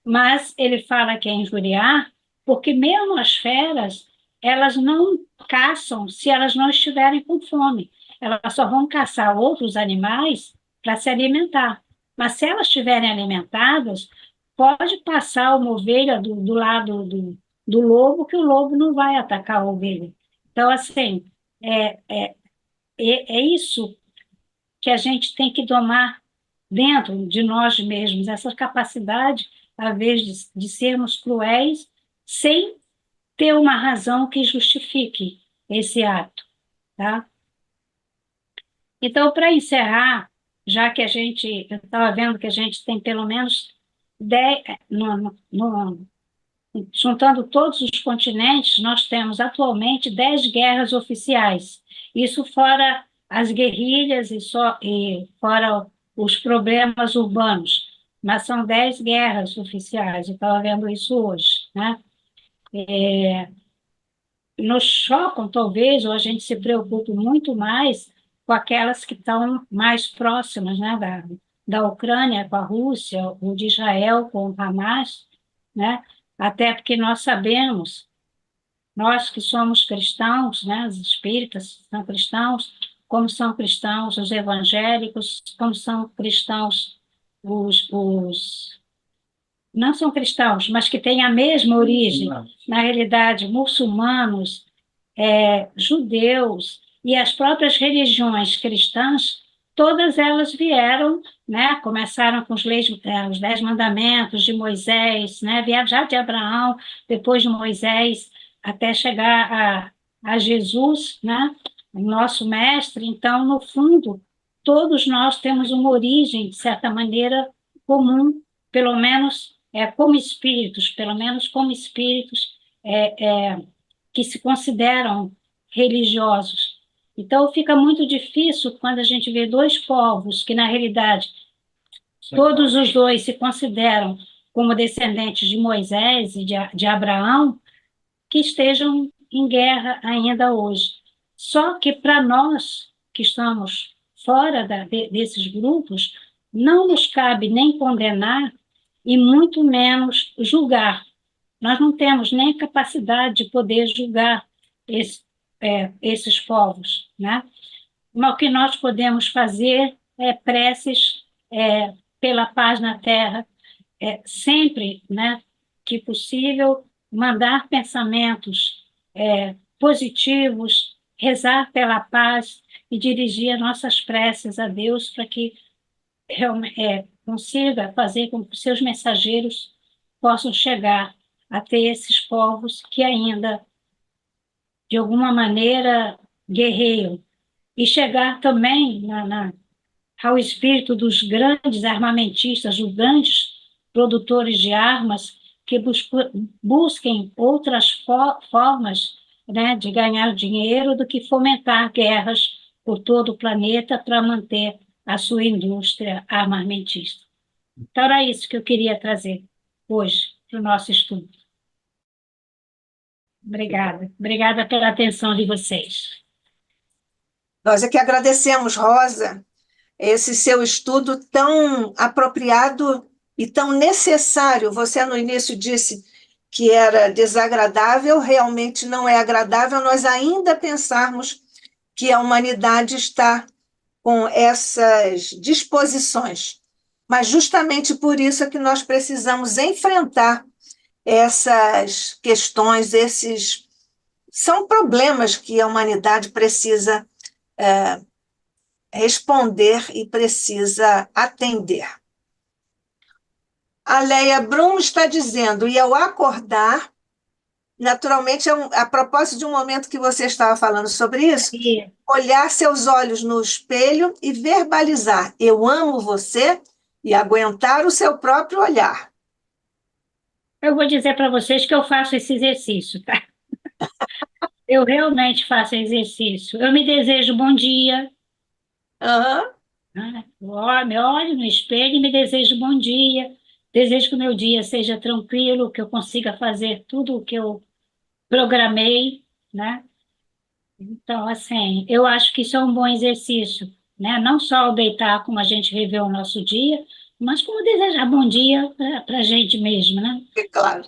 Mas ele fala que é injuriar, porque mesmo as feras, elas não caçam se elas não estiverem com fome. Elas só vão caçar outros animais para se alimentar. Mas se elas estiverem alimentadas, pode passar uma ovelha do lado do lobo, que o lobo não vai atacar a ovelha. Então, assim, é, é, é isso que a gente tem que domar dentro de nós mesmos, essa capacidade, às vezes, de sermos cruéis sem ter uma razão que justifique esse ato, tá? Então, para encerrar, já que eu estava vendo que a gente tem pelo menos 10, juntando todos os continentes, nós temos atualmente 10 guerras oficiais. Isso fora as guerrilhas e fora os problemas urbanos. Mas são 10 guerras oficiais, eu estava vendo isso hoje, né? Nos chocam, talvez, ou a gente se preocupe muito mais com aquelas que estão mais próximas, né? Da Ucrânia com a Rússia, ou de Israel com o Hamas, né? Até porque nós sabemos, nós que somos cristãos, né, os espíritas são cristãos, como são cristãos os evangélicos, como são cristãos os não são cristãos, mas que têm a mesma origem, na realidade, muçulmanos, judeus e as próprias religiões cristãs, todas elas vieram, né, começaram com os 10 mandamentos de Moisés, né, vieram já de Abraão, depois de Moisés, até chegar a Jesus, né, o nosso mestre. Então, no fundo, todos nós temos uma origem, de certa maneira, comum, pelo menos pelo menos como espíritos que se consideram religiosos. Então, fica muito difícil quando a gente vê dois povos que, na realidade, todos os dois se consideram como descendentes de Moisés e de Abraão, que estejam em guerra ainda hoje. Só que para nós que estamos fora desses grupos, não nos cabe nem condenar e muito menos julgar. Nós não temos nem capacidade de poder julgar esses povos, né? Mas o que nós podemos fazer é preces pela paz na Terra, sempre, né, que possível, mandar pensamentos positivos, rezar pela paz e dirigir as nossas preces a Deus para que consiga fazer com que os seus mensageiros possam chegar até esses povos que ainda, de alguma maneira, guerreiam. E chegar também ao espírito dos grandes armamentistas, dos grandes produtores de armas, que busquem outras formas, né, de ganhar dinheiro do que fomentar guerras por todo o planeta para manter a sua indústria armamentista. Então, era isso que eu queria trazer hoje para o nosso estudo. Obrigada. Obrigada pela atenção de vocês. Nós é que agradecemos, Rosa, esse seu estudo tão apropriado e tão necessário. Você, no início, disse que era desagradável, realmente não é agradável nós ainda pensarmos que a humanidade está com essas disposições. Mas justamente por isso é que nós precisamos enfrentar essas questões, são problemas que a humanidade precisa responder e precisa atender. A Leia Brum está dizendo, e ao acordar, naturalmente, a propósito de um momento que você estava falando sobre isso, olhar seus olhos no espelho e verbalizar, eu amo você, e aguentar o seu próprio olhar. Eu vou dizer para vocês que eu faço esse exercício, tá? Eu realmente faço exercício. Eu me desejo bom dia. Me olho no espelho e me desejo bom dia. Desejo que o meu dia seja tranquilo, que eu consiga fazer tudo o que eu programei, né? Então, assim, eu acho que isso é um bom exercício, né? Não só ao deitar, como a gente viveu o nosso dia, mas como desejar bom dia para a gente mesmo, né? É claro.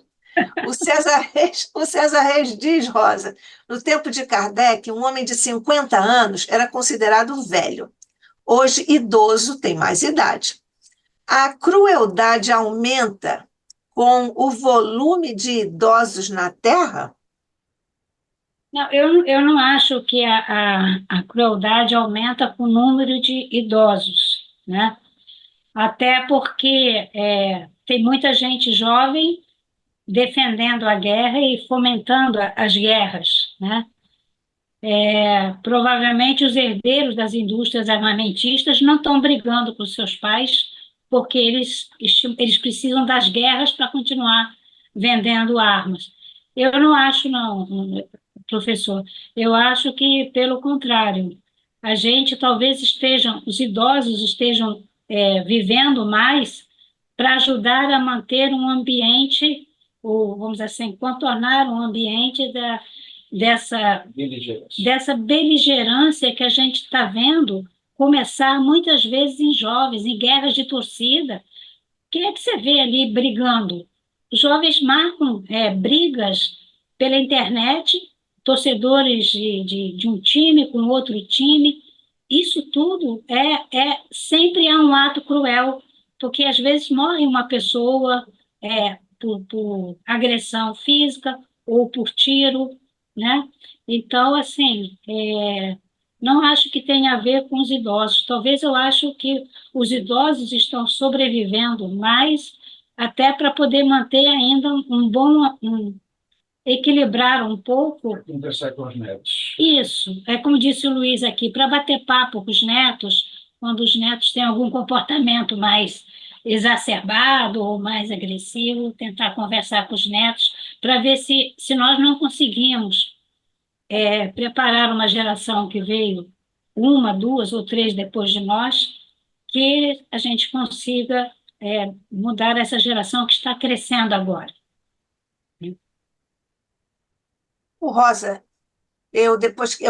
O César Reis diz, Rosa, no tempo de Kardec, um homem de 50 anos era considerado velho. Hoje, idoso tem mais idade. A crueldade aumenta com o volume de idosos na Terra? Não, eu não acho que a crueldade aumenta com o número de idosos, né? Até porque tem muita gente jovem defendendo a guerra e fomentando as guerras, né? Provavelmente os herdeiros das indústrias armamentistas não estão brigando com seus pais porque eles precisam das guerras para continuar vendendo armas. Eu não acho, não, professor. Eu acho que, pelo contrário, os idosos estejam vivendo mais para ajudar a manter um ambiente, ou, vamos dizer assim, contornar um ambiente dessa beligerância que a gente está vendo começar muitas vezes em jovens, em guerras de torcida. Quem é que você vê ali brigando? Os jovens marcam brigas pela internet, torcedores de um time com outro time. Isso tudo sempre é um ato cruel, porque às vezes morre uma pessoa, por agressão física ou por tiro, né? Então, assim, não acho que tenha a ver com os idosos. Talvez eu acho que os idosos estão sobrevivendo mais até para poder manter ainda equilibrar um pouco. Conversar com os netos. Isso, é como disse o Luiz aqui, para bater papo com os netos, quando os netos têm algum comportamento mais exacerbado ou mais agressivo, tentar conversar com os netos para ver se nós não conseguimos preparar uma geração que veio uma, duas ou três depois de nós, que a gente consiga mudar essa geração que está crescendo agora. O Rosa, eu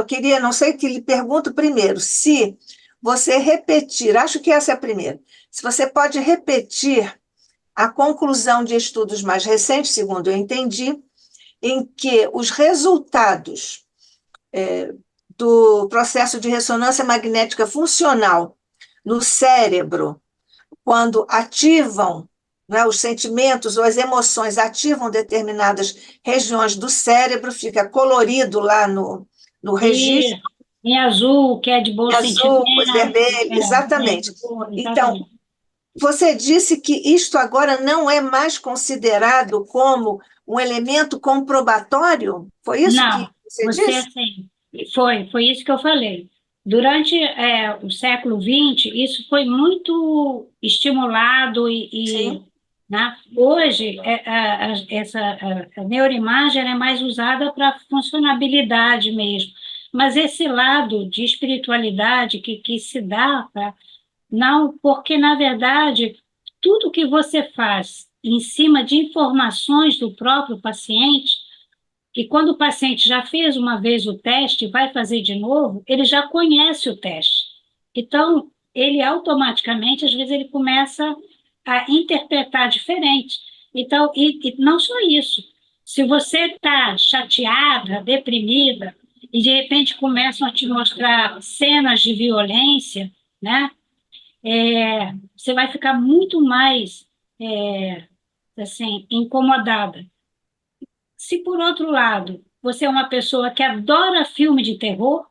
queria, não sei que lhe pergunto primeiro, se você repetir, acho que essa é a primeira, se você pode repetir a conclusão de estudos mais recentes, segundo eu entendi, em que os resultados do processo de ressonância magnética funcional no cérebro, quando ativam, né, os sentimentos ou as emoções ativam determinadas regiões do cérebro, fica colorido lá no E registro, em azul, que é de bom sentimento, azul, vermelho, exatamente. Então, exatamente. você disse que isto agora não é mais considerado como um elemento comprobatório? Foi isso que Não, você você disse? assim, foi isso que eu falei. Durante o século XX, isso foi muito estimulado Sim. né? Hoje, a neuroimagem é mais usada para funcionabilidade mesmo, mas esse lado de espiritualidade que se dá, tá? Não, porque, na verdade, tudo que você faz em cima de informações do próprio paciente, que quando o paciente já fez uma vez o teste e vai fazer de novo, ele já conhece o teste. Então, ele automaticamente, às vezes, ele começa a interpretar diferente. Então, e não só isso. Se você está chateada, deprimida, e de repente começam a te mostrar cenas de violência, né? Você vai ficar muito mais, assim, incomodada. Se, por outro lado, você é uma pessoa que adora filme de terror,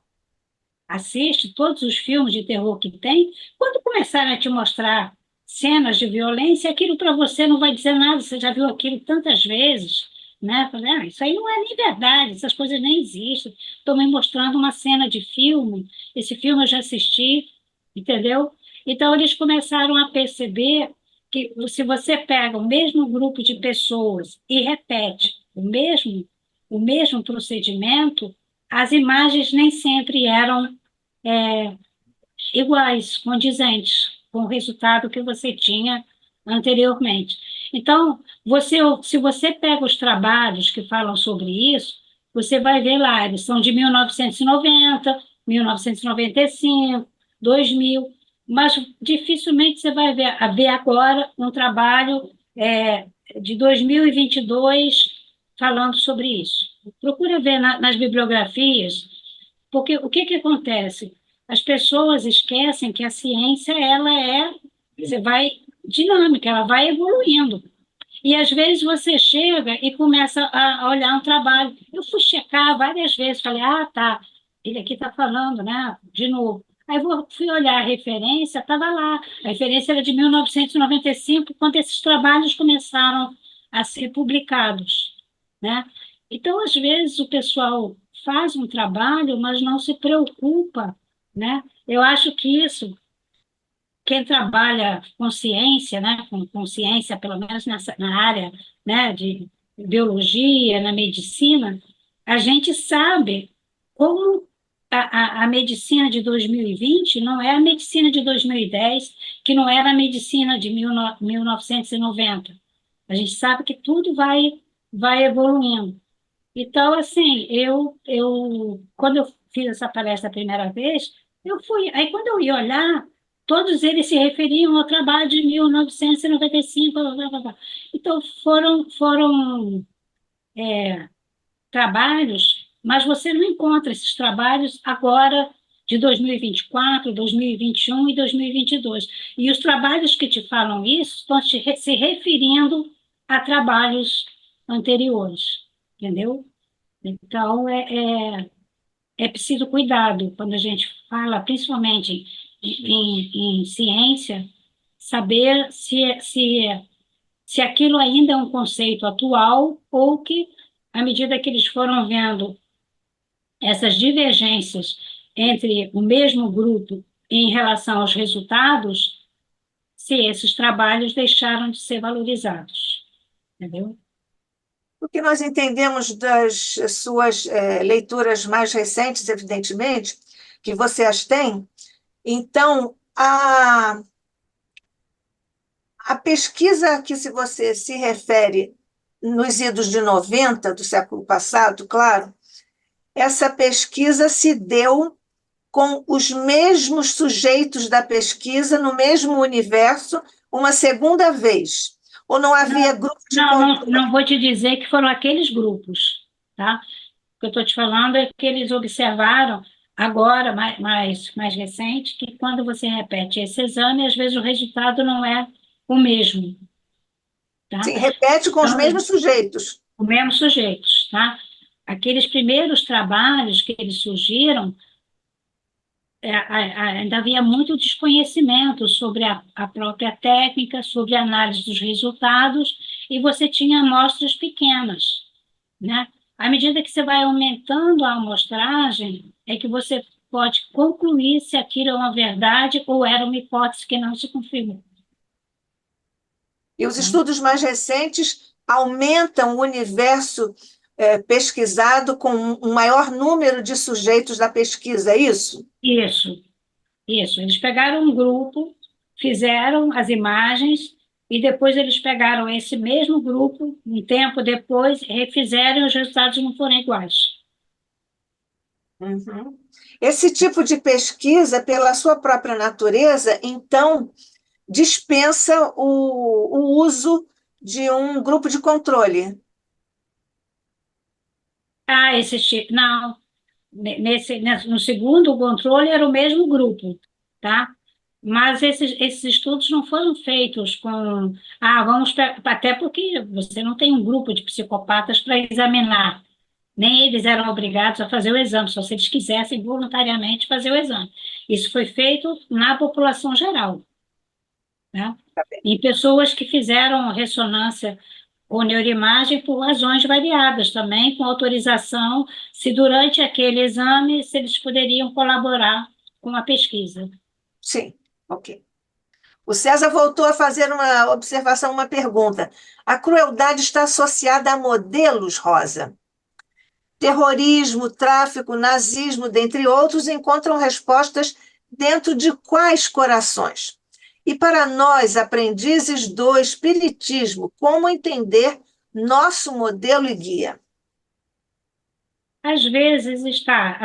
assiste todos os filmes de terror que tem, quando começarem a te mostrar cenas de violência, aquilo para você não vai dizer nada, você já viu aquilo tantas vezes, né? Isso aí não é nem verdade, essas coisas nem existem. Estou me mostrando uma cena de filme, esse filme eu já assisti, entendeu? Então, eles começaram a perceber que se você pega o mesmo grupo de pessoas e repete o mesmo procedimento, as imagens nem sempre eram iguais, condizentes com o resultado que você tinha anteriormente. Então, se você pega os trabalhos que falam sobre isso, você vai ver lá, eles são de 1990, 1995, 2000, mas dificilmente você vai ver agora um trabalho de 2022 falando sobre isso. Procura ver nas bibliografias, porque o que acontece? As pessoas esquecem que a ciência, você vai dinâmica, ela vai evoluindo. E às vezes você chega e começa a olhar um trabalho. Eu fui checar várias vezes, falei, tá, ele aqui está falando, né, de novo. Aí fui olhar a referência, estava lá. A referência era de 1995, quando esses trabalhos começaram a ser publicados, né? Então, às vezes, o pessoal faz um trabalho, mas não se preocupa, né? Eu acho que isso, quem trabalha com ciência, né, com ciência, pelo menos na área, né, de biologia, na medicina, a gente sabe como a medicina de 2020 não é a medicina de 2010, que não era a medicina de 1990. A gente sabe que tudo vai evoluindo. Então, assim, quando eu fiz essa palestra a primeira vez, eu fui. Aí, quando eu ia olhar, todos eles se referiam ao trabalho de 1995. Blá, blá, blá, blá. Então, foram trabalhos, mas você não encontra esses trabalhos agora de 2024, 2021 e 2022. E os trabalhos que te falam isso estão se referindo a trabalhos anteriores, entendeu? Então, é preciso cuidado quando a gente fala, principalmente em ciência, saber se aquilo ainda é um conceito atual ou que, à medida que eles foram vendo essas divergências entre o mesmo grupo em relação aos resultados, se esses trabalhos deixaram de ser valorizados, entendeu? O que nós entendemos das suas leituras mais recentes, evidentemente, que você as tem, então, a pesquisa a que se você se refere nos idos de 90 do século passado, claro, essa pesquisa se deu com os mesmos sujeitos da pesquisa no mesmo universo uma segunda vez, ou não havia grupo de controle? Não vou te dizer que foram aqueles grupos, tá? O que eu estou te falando é que eles observaram agora, mais recente, que quando você repete esse exame, às vezes o resultado não é o mesmo, tá? Sim, repete com os Então, mesmos sujeitos. os mesmos sujeitos, tá? Aqueles primeiros trabalhos que eles surgiram, ainda havia muito desconhecimento sobre a própria técnica, sobre a análise dos resultados, e você tinha amostras pequenas, né? À medida que você vai aumentando a amostragem, é que você pode concluir se aquilo é uma verdade ou era uma hipótese que não se confirmou. E os Né? estudos mais recentes aumentam o universo pesquisado com um maior número de sujeitos da pesquisa, é isso? Isso, isso. Eles pegaram um grupo, fizeram as imagens e depois eles pegaram esse mesmo grupo, um tempo depois, refizeram e os resultados não foram iguais. Uhum. Esse tipo de pesquisa, pela sua própria natureza, então, dispensa o uso de um grupo de controle. Ah, esse tipo. Não, no segundo controle era o mesmo grupo, tá? Mas esses estudos não foram feitos com. Ah, até porque você não tem um grupo de psicopatas para examinar. Nem eles eram obrigados a fazer o exame, só se eles quisessem voluntariamente fazer o exame. Isso foi feito na população geral, né? Em pessoas que fizeram ressonância ou neuroimagem por razões variadas também, com autorização, se durante aquele exame, se eles poderiam colaborar com a pesquisa. Sim, ok. O César voltou a fazer uma observação, uma pergunta. A crueldade está associada a modelos, Rosa? Terrorismo, tráfico, nazismo, dentre outros, encontram respostas dentro de quais corações? E para nós, aprendizes do Espiritismo, como entender nosso modelo e guia? Às vezes está,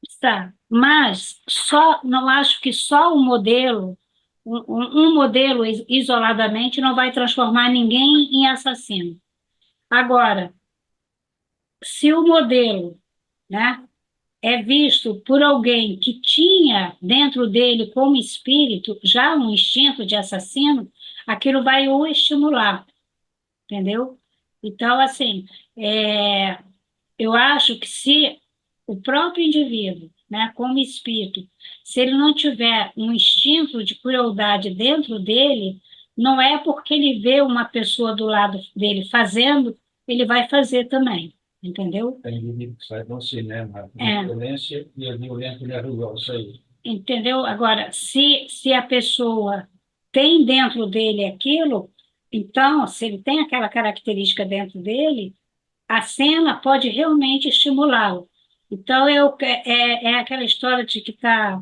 está, mas só, não acho que só o modelo, um modelo isoladamente não vai transformar ninguém em assassino. Agora, se o modelo, né, é visto por alguém que tinha dentro dele como espírito já um instinto de assassino, aquilo vai o estimular, entendeu? Então, assim, eu acho que se o próprio indivíduo, né, como espírito, se ele não tiver um instinto de crueldade dentro dele, não é porque ele vê uma pessoa do lado dele fazendo, ele vai fazer também, entendeu? Tem indivíduo que sai do cinema, É. violência, e a violência lhe arrugou, isso aí. Entendeu? Agora, se a pessoa tem dentro dele aquilo, então, se ele tem aquela característica dentro dele, a cena pode realmente estimulá-lo. Então, é aquela história de que está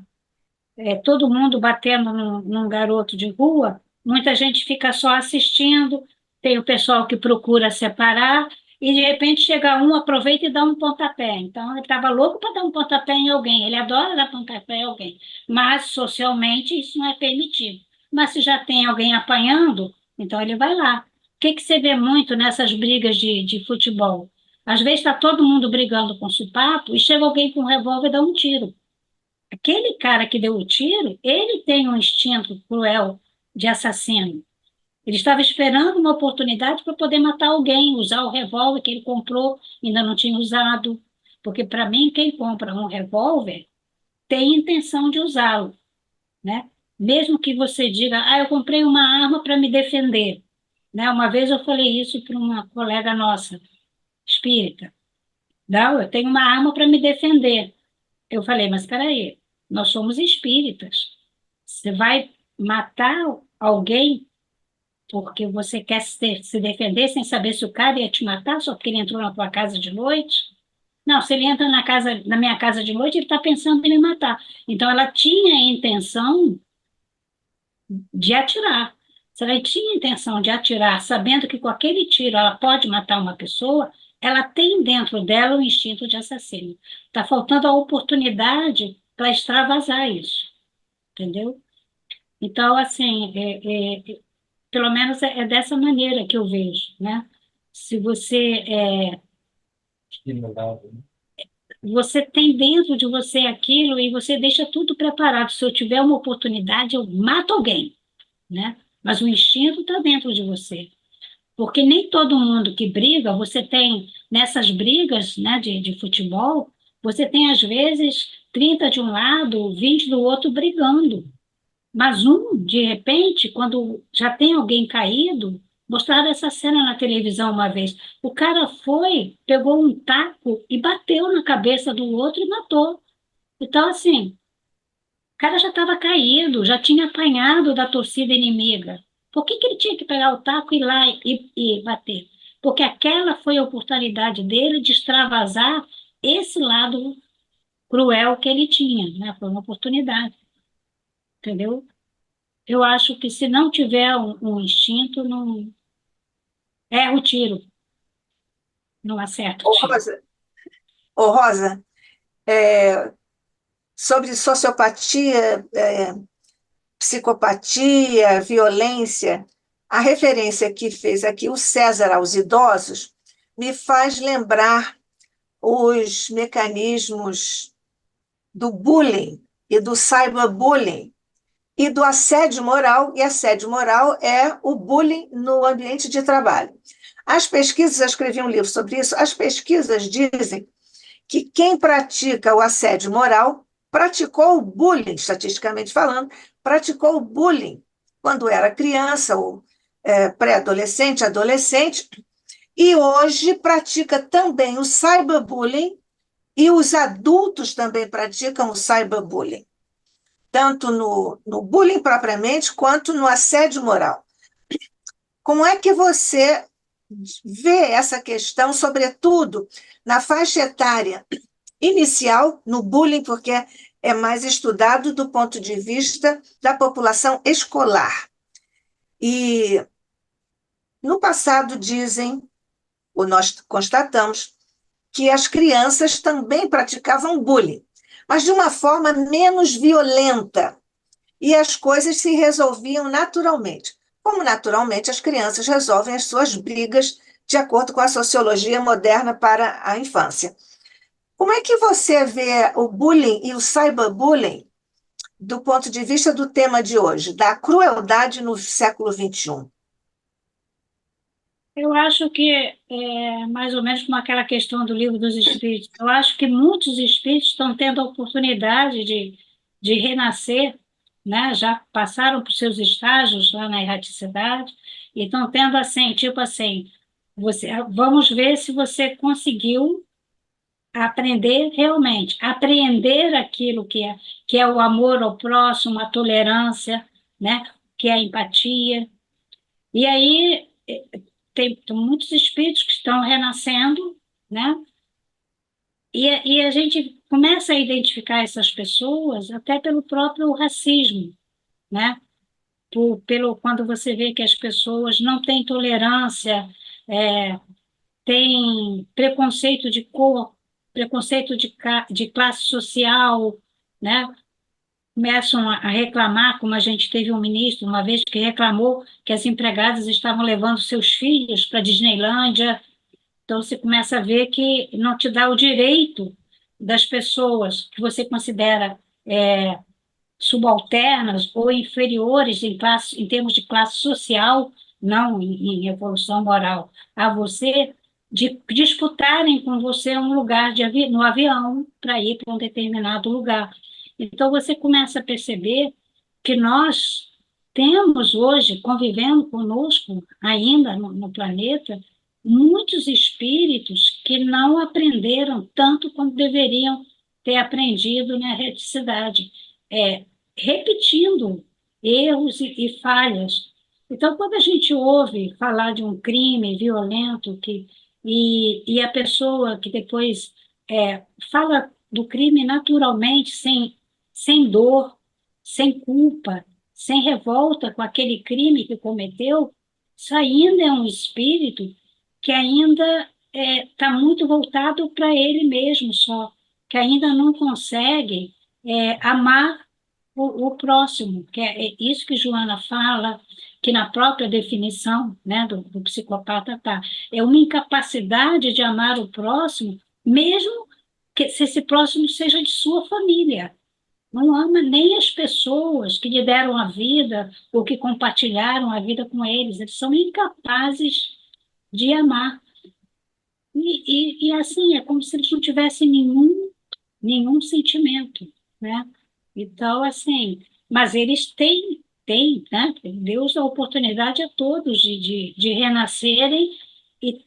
todo mundo batendo num garoto de rua, muita gente fica só assistindo, tem o pessoal que procura separar, e de repente chega um, aproveita e dá um pontapé. Então, ele estava louco para dar um pontapé em alguém, ele adora dar pontapé em alguém, mas socialmente isso não é permitido. Mas se já tem alguém apanhando, então ele vai lá. O que você vê muito nessas brigas de futebol? Às vezes está todo mundo brigando com sopapo e chega alguém com um revólver e dá um tiro. Aquele cara que deu o tiro, ele tem um instinto cruel de assassino. Ele estava esperando uma oportunidade para poder matar alguém, usar o revólver que ele comprou, ainda não tinha usado. Porque, para mim, quem compra um revólver tem intenção de usá-lo, né? Mesmo que você diga, eu comprei uma arma para me defender, né? Uma vez eu falei isso para uma colega nossa, espírita. Não, eu tenho uma arma para me defender. Eu falei, mas espera aí, nós somos espíritas. Você vai matar alguém porque você quer se defender sem saber se o cara ia te matar só porque ele entrou na tua casa de noite? Não, se ele entra na minha casa de noite, ele está pensando em me matar. Então, ela tinha a intenção de atirar. Se ela tinha a intenção de atirar, sabendo que com aquele tiro ela pode matar uma pessoa, ela tem dentro dela o instinto de assassino. Está faltando a oportunidade para extravasar isso, entendeu? Então, assim, pelo menos é dessa maneira que eu vejo, né? Se Estimulado, né? você tem dentro de você aquilo e você deixa tudo preparado. Se eu tiver uma oportunidade, eu mato alguém, né? Mas o instinto está dentro de você. Porque nem todo mundo que briga, você tem nessas brigas, né, de futebol, você tem às vezes 30 de um lado, 20 do outro brigando. Mas de repente, quando já tem alguém caído, mostraram essa cena na televisão uma vez. O cara foi, pegou um taco e bateu na cabeça do outro e matou. Então, assim, o cara já estava caído, já tinha apanhado da torcida inimiga. Por que ele tinha que pegar o taco e ir lá e bater? Porque aquela foi a oportunidade dele de extravasar esse lado cruel que ele tinha, né? Foi uma oportunidade, entendeu? Eu acho que se não tiver um instinto, não erra o tiro, não acerta o Ô, tiro. Rosa, ô, Rosa, sobre sociopatia, psicopatia, violência, a referência que fez aqui o César aos idosos me faz lembrar os mecanismos do bullying e do cyberbullying e do assédio moral, e assédio moral é o bullying no ambiente de trabalho. As pesquisas, eu escrevi um livro sobre isso, as pesquisas dizem que quem pratica o assédio moral praticou o bullying, estatisticamente falando, praticou o bullying quando era criança ou pré-adolescente, adolescente, e hoje pratica também o cyberbullying e os adultos também praticam o cyberbullying, tanto no bullying propriamente quanto no assédio moral. Como é que você vê essa questão, sobretudo na faixa etária inicial, no bullying, porque é mais estudado do ponto de vista da população escolar? E no passado dizem, ou nós constatamos, que as crianças também praticavam bullying, mas de uma forma menos violenta, e as coisas se resolviam naturalmente. Como naturalmente as crianças resolvem as suas brigas de acordo com a sociologia moderna para a infância. Como é que você vê o bullying e o cyberbullying do ponto de vista do tema de hoje, da crueldade no século XXI? Eu acho que é mais ou menos como aquela questão do livro dos espíritos. Eu acho que muitos espíritos estão tendo a oportunidade de renascer, né? Já passaram por seus estágios lá na erraticidade e estão tendo assim, tipo assim, vamos ver se você conseguiu aprender realmente, apreender aquilo que é o amor ao próximo, a tolerância, né? Que é a empatia. E aí tem muitos espíritos que estão renascendo, né? E a gente começa a identificar essas pessoas até pelo próprio racismo, né? Quando você vê que as pessoas não têm tolerância, é, têm preconceito de cor, preconceito de classe social, né? Começam a reclamar, como a gente teve um ministro uma vez que reclamou que as empregadas estavam levando seus filhos para a Disneylândia. Então, você começa a ver que não te dá o direito das pessoas que você considera subalternas ou inferiores em termos de classe social, não em evolução moral, a você de disputarem com você um lugar no avião para ir para um determinado lugar. Então, você começa a perceber que nós temos hoje, convivendo conosco ainda no planeta, muitos espíritos que não aprenderam tanto quanto deveriam ter aprendido na reticidade, repetindo erros e falhas. Então, quando a gente ouve falar de um crime violento e a pessoa que depois fala do crime naturalmente, sem dor, sem culpa, sem revolta com aquele crime que cometeu, isso ainda é um espírito que ainda está muito voltado para ele mesmo só, que ainda não consegue amar o próximo, que é isso que Joana fala, que na própria definição, né, do psicopata está, é uma incapacidade de amar o próximo, mesmo que se esse próximo seja de sua família. Não ama nem as pessoas que lhe deram a vida ou que compartilharam a vida com eles. Eles são incapazes de amar. E assim, é como se eles não tivessem nenhum sentimento, né? Então, assim, mas eles têm, né? Deus dá oportunidade a todos de renascerem e,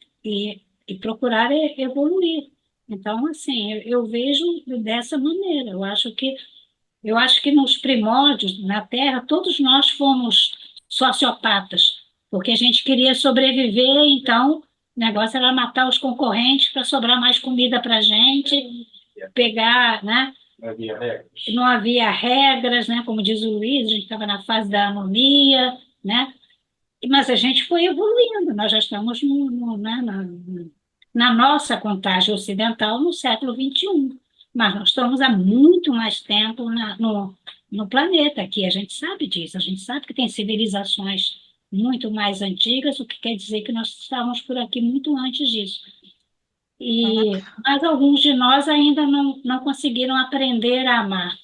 e procurarem evoluir. Então, assim, eu vejo dessa maneira. Eu acho que nos primórdios, na Terra, todos nós fomos sociopatas, porque a gente queria sobreviver, então o negócio era matar os concorrentes para sobrar mais comida para a gente, pegar, né? Não havia regras. Não havia regras, né? Como diz o Luiz, a gente estava na fase da anomia, né? Mas a gente foi evoluindo, nós já estamos né, na nossa contagem ocidental no século XXI, mas nós estamos há muito mais tempo no planeta aqui, a gente sabe disso, a gente sabe que tem civilizações muito mais antigas, o que quer dizer que nós estávamos por aqui muito antes disso. Mas alguns de nós ainda não conseguiram aprender a amar.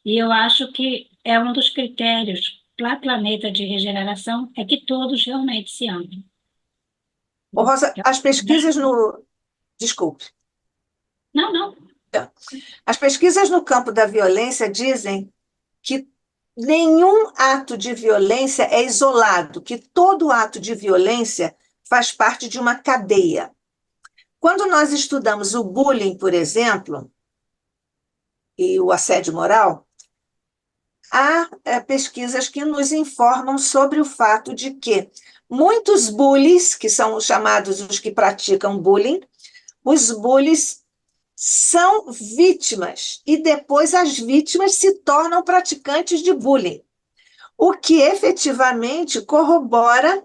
E eu acho que é um dos critérios para o planeta de regeneração é que todos realmente se amem. Ô, Rosa, as pesquisas no. Desculpe. Não, não. As pesquisas no campo da violência dizem que nenhum ato de violência é isolado, que todo ato de violência faz parte de uma cadeia. Quando nós estudamos o bullying, por exemplo, e o assédio moral, há pesquisas que nos informam sobre o fato de que muitos bullies, que são os chamados os que praticam bullying, os bullies são vítimas e depois as vítimas se tornam praticantes de bullying, o que efetivamente corrobora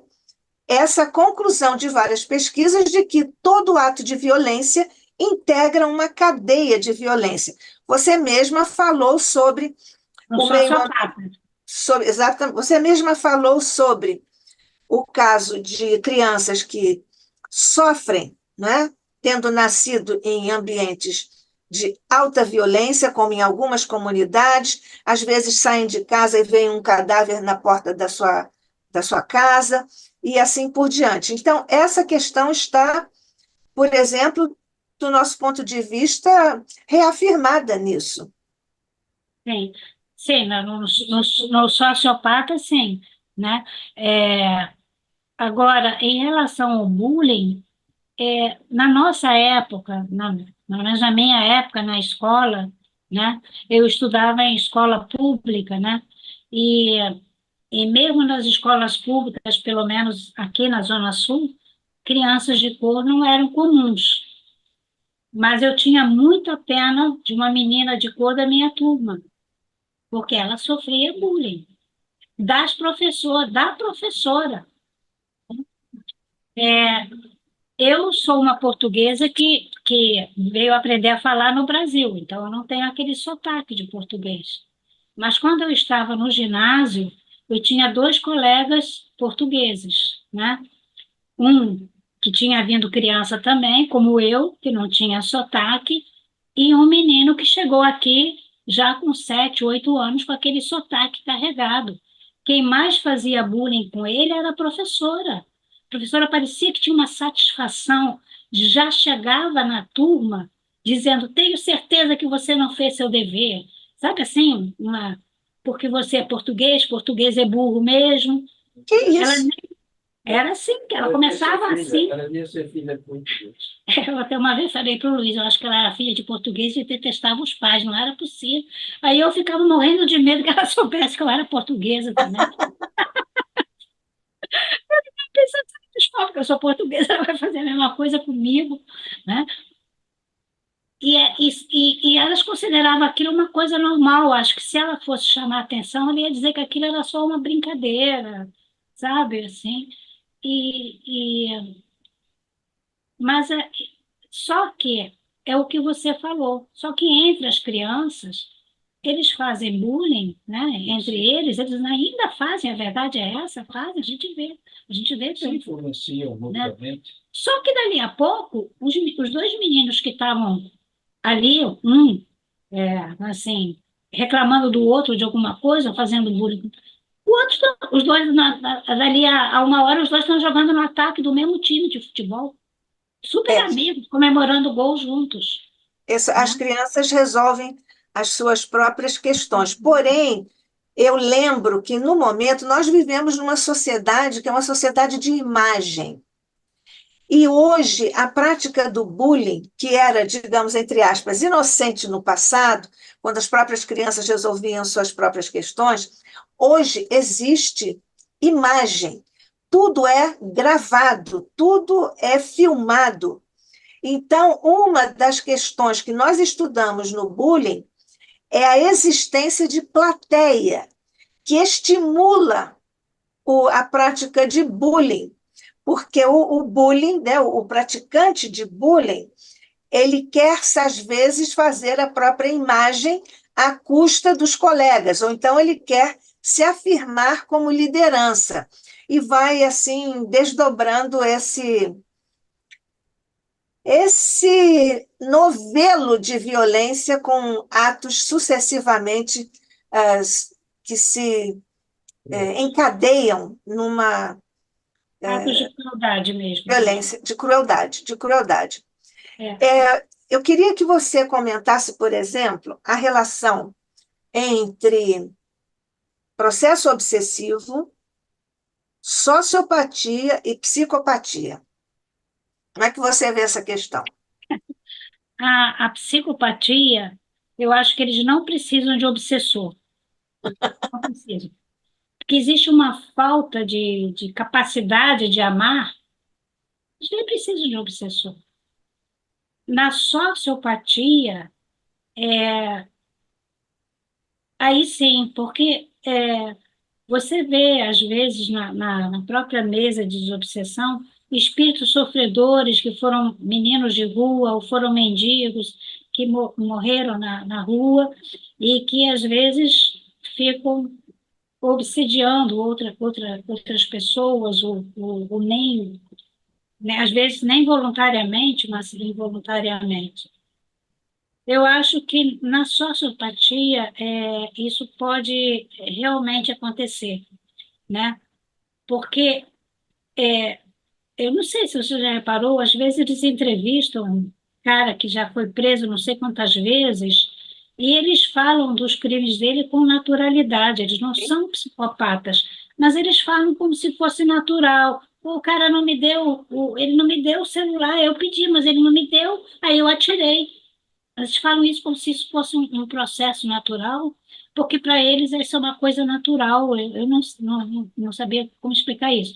essa conclusão de várias pesquisas de que todo ato de violência integra uma cadeia de violência. Você mesma falou sobre o meio ambiente. Exatamente, você mesma falou sobre o caso de crianças que sofrem, né, tendo nascido em ambientes de alta violência, como em algumas comunidades, às vezes saem de casa e vem um cadáver na porta da sua casa, e assim por diante. Então, essa questão está, por exemplo, do nosso ponto de vista, reafirmada nisso. Sim, no sociopata, sim, né? Agora, em relação ao bullying, na nossa época, pelo menos na minha época, na escola, né? Eu estudava em escola pública, né? E mesmo nas escolas públicas, pelo menos aqui na Zona Sul, crianças de cor não eram comuns. Mas eu tinha muita pena de uma menina de cor da minha turma, porque ela sofria bullying da professora. Eu sou uma portuguesa que veio aprender a falar no Brasil, então eu não tenho aquele sotaque de português. Mas quando eu estava no ginásio, eu tinha dois colegas portugueses, né? Um que tinha vindo criança também, como eu, que não tinha sotaque, e um menino que chegou aqui já com 7, 8 anos, com aquele sotaque carregado. quem mais fazia bullying com ele era a professora. A professora parecia que tinha uma satisfação, já chegava na turma dizendo: tenho certeza que você não fez seu dever. Sabe assim, porque você é português, português é burro mesmo. Que Ela isso? era assim, que ela começava assim. Ela devia ser filha de português. Eu até uma vez falei para o Luiz, eu acho que ela era filha de português e detestava os pais, não era possível. Aí eu ficava morrendo de medo que ela soubesse que eu era portuguesa também. Pensando que eu sou portuguesa, ela vai fazer a mesma coisa comigo, né? E elas consideravam aquilo uma coisa normal. Acho que se ela fosse chamar a atenção, ela ia dizer que aquilo era só uma brincadeira, sabe? Assim. E, mas só que é o que você falou. Só que entre as crianças, eles fazem bullying, né? Entre eles ainda fazem, a verdade é essa, fazem, a gente vê Se tudo, influenciam né? mutuamente. Só que dali a pouco, os dois meninos que estavam ali, assim, reclamando do outro de alguma coisa, fazendo bullying, o outro, os dois, dali a uma hora, os dois estão jogando no ataque do mesmo time de futebol, super É, amigos, comemorando gols juntos, as né? crianças resolvem as suas próprias questões. Porém, eu lembro que, no momento, nós vivemos numa sociedade que é uma sociedade de imagem. E hoje, a prática do bullying, que era, digamos, entre aspas, inocente no passado, quando as próprias crianças resolviam suas próprias questões, hoje existe imagem. Tudo é gravado, tudo é filmado. Então, uma das questões que nós estudamos no bullying é a existência de plateia, que estimula a prática de bullying, porque o bullying, né, o praticante de bullying, ele quer, às vezes, fazer a própria imagem à custa dos colegas, ou então ele quer se afirmar como liderança, e vai, assim, desdobrando esse novelo de violência com atos sucessivamente que se encadeiam numa Atos de crueldade mesmo. violência, de crueldade, de crueldade. É. Eu queria que você comentasse, por exemplo, a relação entre processo obsessivo, sociopatia e psicopatia. Como é que você vê essa questão? A psicopatia, eu acho que eles não precisam de obsessor, não precisam. Porque existe uma falta de capacidade de amar, eles nem precisam de obsessor. Na sociopatia, aí sim, porque você vê, às vezes, na própria mesa de desobsessão, espíritos sofredores que foram meninos de rua ou foram mendigos que morreram na rua e que, às vezes, ficam obsediando outras pessoas, ou nem, né, às vezes nem voluntariamente, mas involuntariamente. Eu acho que na sociopatia isso pode realmente acontecer, né? Porque eu não sei se você já reparou, às vezes eles entrevistam um cara que já foi preso não sei quantas vezes e eles falam dos crimes dele com naturalidade. Eles não são psicopatas, mas eles falam como se fosse natural. O cara não me deu, ele não me deu o celular, eu pedi, mas ele não me deu, aí eu atirei. Eles falam isso como se isso fosse um processo natural, porque para eles isso é uma coisa natural. Eu não sabia como explicar isso.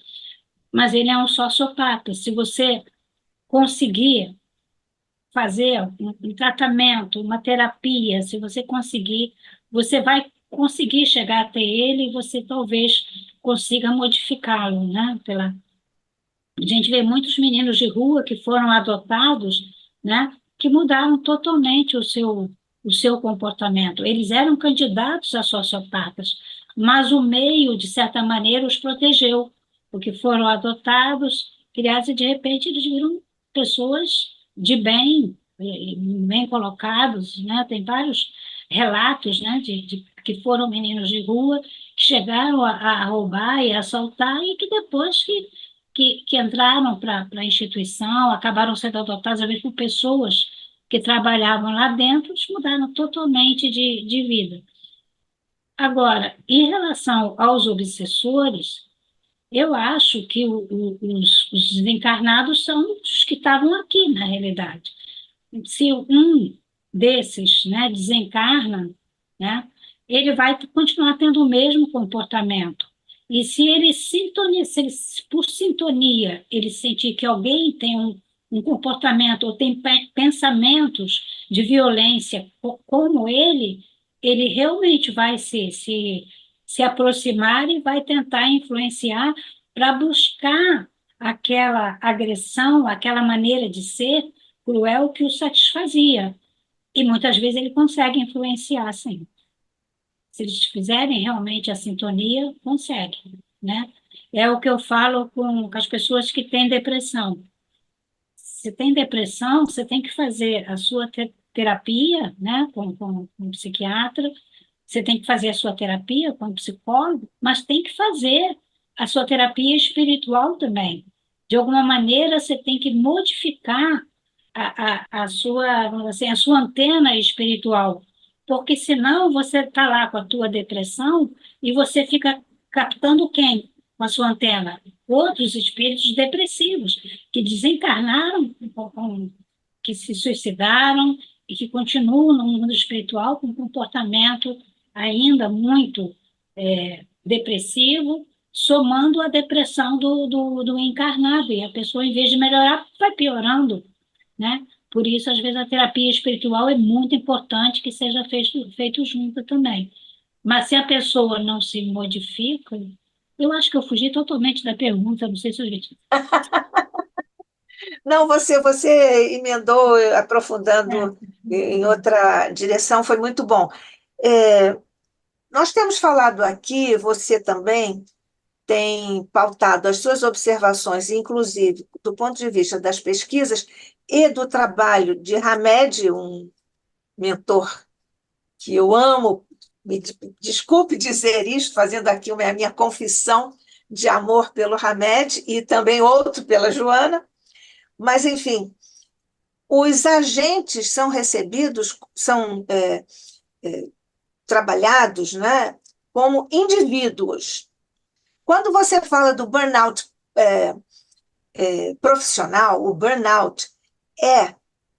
Mas ele é um sociopata. Se você conseguir fazer um tratamento, uma terapia, se você conseguir, você vai conseguir chegar até ele e você talvez consiga modificá-lo, né? A gente vê muitos meninos de rua que foram adotados, né? Que mudaram totalmente o seu comportamento. Eles eram candidatos a sociopatas, mas o meio, de certa maneira, os protegeu, porque foram adotados, criados, e de repente eles viram pessoas de bem, bem colocados, né? Tem vários relatos, né? De que foram meninos de rua, que chegaram a roubar e assaltar, e que depois que entraram para a instituição, acabaram sendo adotados, às vezes, por pessoas que trabalhavam lá dentro, eles mudaram totalmente de vida. Agora, em relação aos obsessores, eu acho que os desencarnados são os que estavam aqui, na realidade. Se um desses, né, desencarna, né, ele vai continuar tendo o mesmo comportamento. E se ele por sintonia, ele sentir que alguém tem um comportamento ou tem pensamentos de violência como ele realmente vai se aproximar e vai tentar influenciar para buscar aquela agressão, aquela maneira de ser cruel que o satisfazia. E muitas vezes ele consegue influenciar, sim. Se eles fizerem realmente a sintonia, conseguem, né? É o que eu falo com as pessoas que têm depressão. Se tem depressão, você tem que fazer a sua terapia, né, com um psiquiatra, você tem que fazer a sua terapia com um psicólogo, mas tem que fazer a sua terapia espiritual também. De alguma maneira, você tem que modificar a sua, vamos dizer assim, a sua antena espiritual, porque senão você está lá com a tua depressão e você fica captando quem com a sua antena? Outros espíritos depressivos que desencarnaram, que se suicidaram e que continuam no mundo espiritual com um comportamento ainda muito depressivo, somando a depressão do encarnado, e a pessoa, em vez de melhorar, vai piorando, né? Por isso, às vezes, a terapia espiritual é muito importante que seja feito junto também. Mas se a pessoa não se modifica, eu acho que eu fugi totalmente da pergunta, não sei se eu disse. Não, você emendou, aprofundando É, em outra direção, foi muito bom. É, nós temos falado aqui, você também tem pautado as suas observações, inclusive do ponto de vista das pesquisas e do trabalho de Hamed, um mentor que eu amo, me desculpe dizer isto, fazendo aqui a minha confissão de amor pelo Hamed e também outro pela Joana, mas, enfim, os agentes são recebidos, são trabalhados, né, como indivíduos. Quando você fala do burnout profissional, o burnout é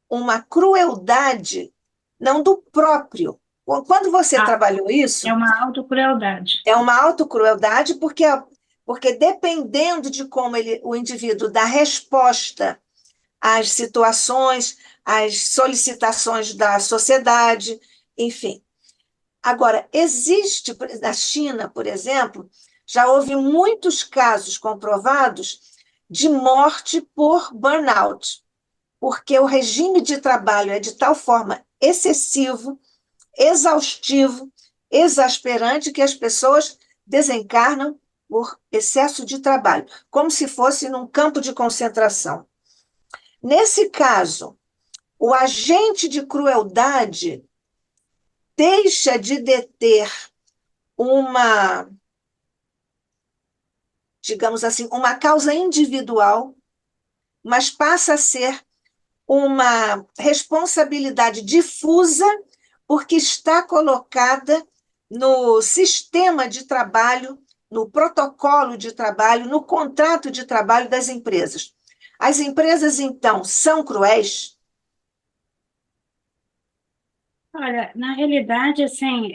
uma crueldade, não do próprio. Quando você trabalhou é isso, uma autocrueldade. é uma autocrueldade porque dependendo de como o indivíduo dá resposta às situações, às solicitações da sociedade, enfim. Agora, existe, na China, por exemplo, já houve muitos casos comprovados de morte por burnout, porque o regime de trabalho é de tal forma excessivo, exaustivo, exasperante, que as pessoas desencarnam por excesso de trabalho, como se fosse num campo de concentração. Nesse caso, o agente de crueldade deixa de deter uma, digamos assim, uma causa individual, mas passa a ser uma responsabilidade difusa, porque está colocada no sistema de trabalho, no protocolo de trabalho, no contrato de trabalho das empresas. As empresas, então, são cruéis? Olha, na realidade, assim,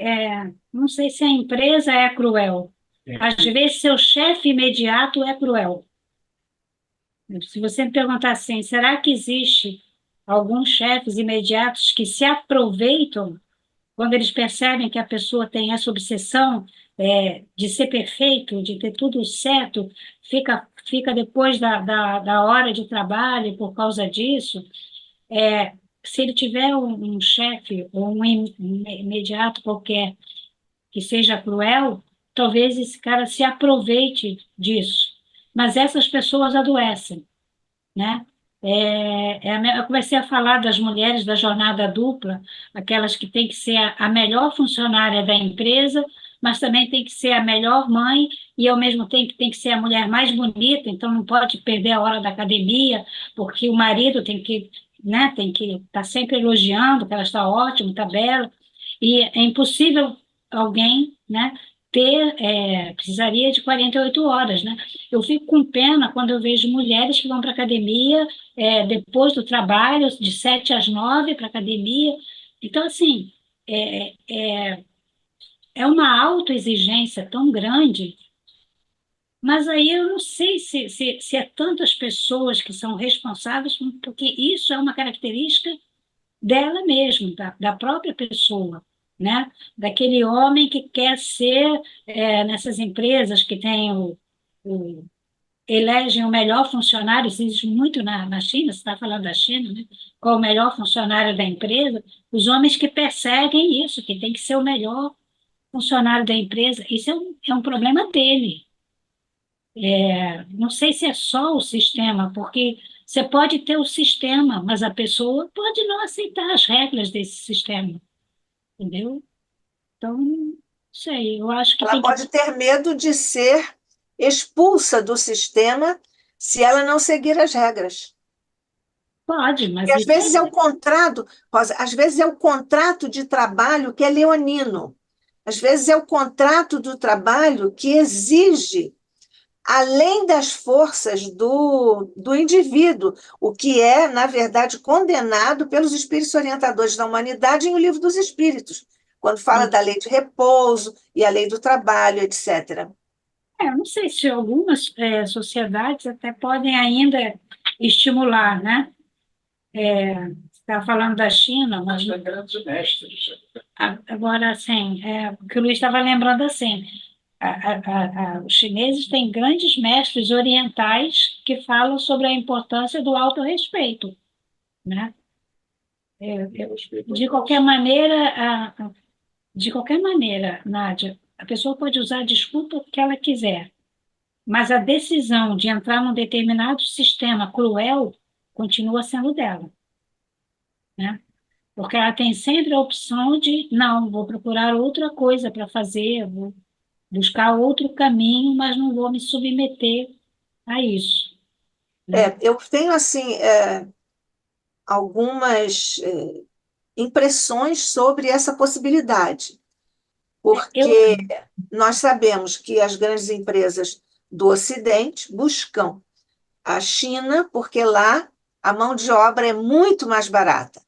não sei se a empresa é cruel. Às vezes, seu chefe imediato é cruel. Se você me perguntar assim, será que existe alguns chefes imediatos que se aproveitam quando eles percebem que a pessoa tem essa obsessão de ser perfeito, de ter tudo certo, fica depois da hora de trabalho por causa disso? Se ele tiver um chefe ou um imediato qualquer que seja cruel, talvez esse cara se aproveite disso. Mas essas pessoas adoecem, né? Eu comecei a falar das mulheres da jornada dupla, aquelas que têm que ser a melhor funcionária da empresa, mas também tem que ser a melhor mãe e, ao mesmo tempo, tem que ser a mulher mais bonita, então não pode perder a hora da academia, porque o marido tem que, né, tem que estar sempre elogiando que ela está ótima, está bela, e é impossível alguém, né, precisaria de 48 horas, né? Eu fico com pena quando eu vejo mulheres que vão para a academia depois do trabalho, de 7 às 9 para a academia. Então, assim, é, é, é uma autoexigência tão grande, mas aí eu não sei se é tantas pessoas que são responsáveis, porque isso é uma característica dela mesma, da própria pessoa, né? Daquele homem que quer ser, nessas empresas que têm o elegem o melhor funcionário, isso existe muito na China, você está falando da China, né? Qual o melhor funcionário da empresa? Os homens que perseguem isso, que tem que ser o melhor funcionário da empresa, isso é um problema dele. Não sei se é só o sistema, porque você pode ter o sistema, mas a pessoa pode não aceitar as regras desse sistema, entendeu? Então, não sei, eu acho que Ela tem que. pode ter medo de ser expulsa do sistema se ela não seguir as regras. Pode, E mas às isso vezes é o contrato, Rosa, às vezes é o contrato de trabalho que é leonino. Às vezes é o contrato do trabalho que exige, além das forças do indivíduo, o que é, na verdade, condenado pelos espíritos orientadores da humanidade em O Livro dos Espíritos, quando fala da lei de repouso e a lei do trabalho, etc. eu não sei se algumas sociedades até podem ainda estimular, né? Você está falando da China, mas Mas grandes mestres. agora, assim, o que o Luiz estava lembrando, assim, os chineses têm grandes mestres orientais que falam sobre a importância do autorrespeito, né? De qualquer maneira, de qualquer maneira, Nádia, a pessoa pode usar a desculpa que ela quiser, mas a decisão de entrar num determinado sistema cruel continua sendo dela, né? Porque ela tem sempre a opção de, não, vou procurar outra coisa para fazer, vou buscar outro caminho, mas não vou me submeter a isso, né? Eu tenho, assim, algumas impressões sobre essa possibilidade, Eu, porque nós sabemos que as grandes empresas do Ocidente buscam a China, porque lá a mão de obra é muito mais barata.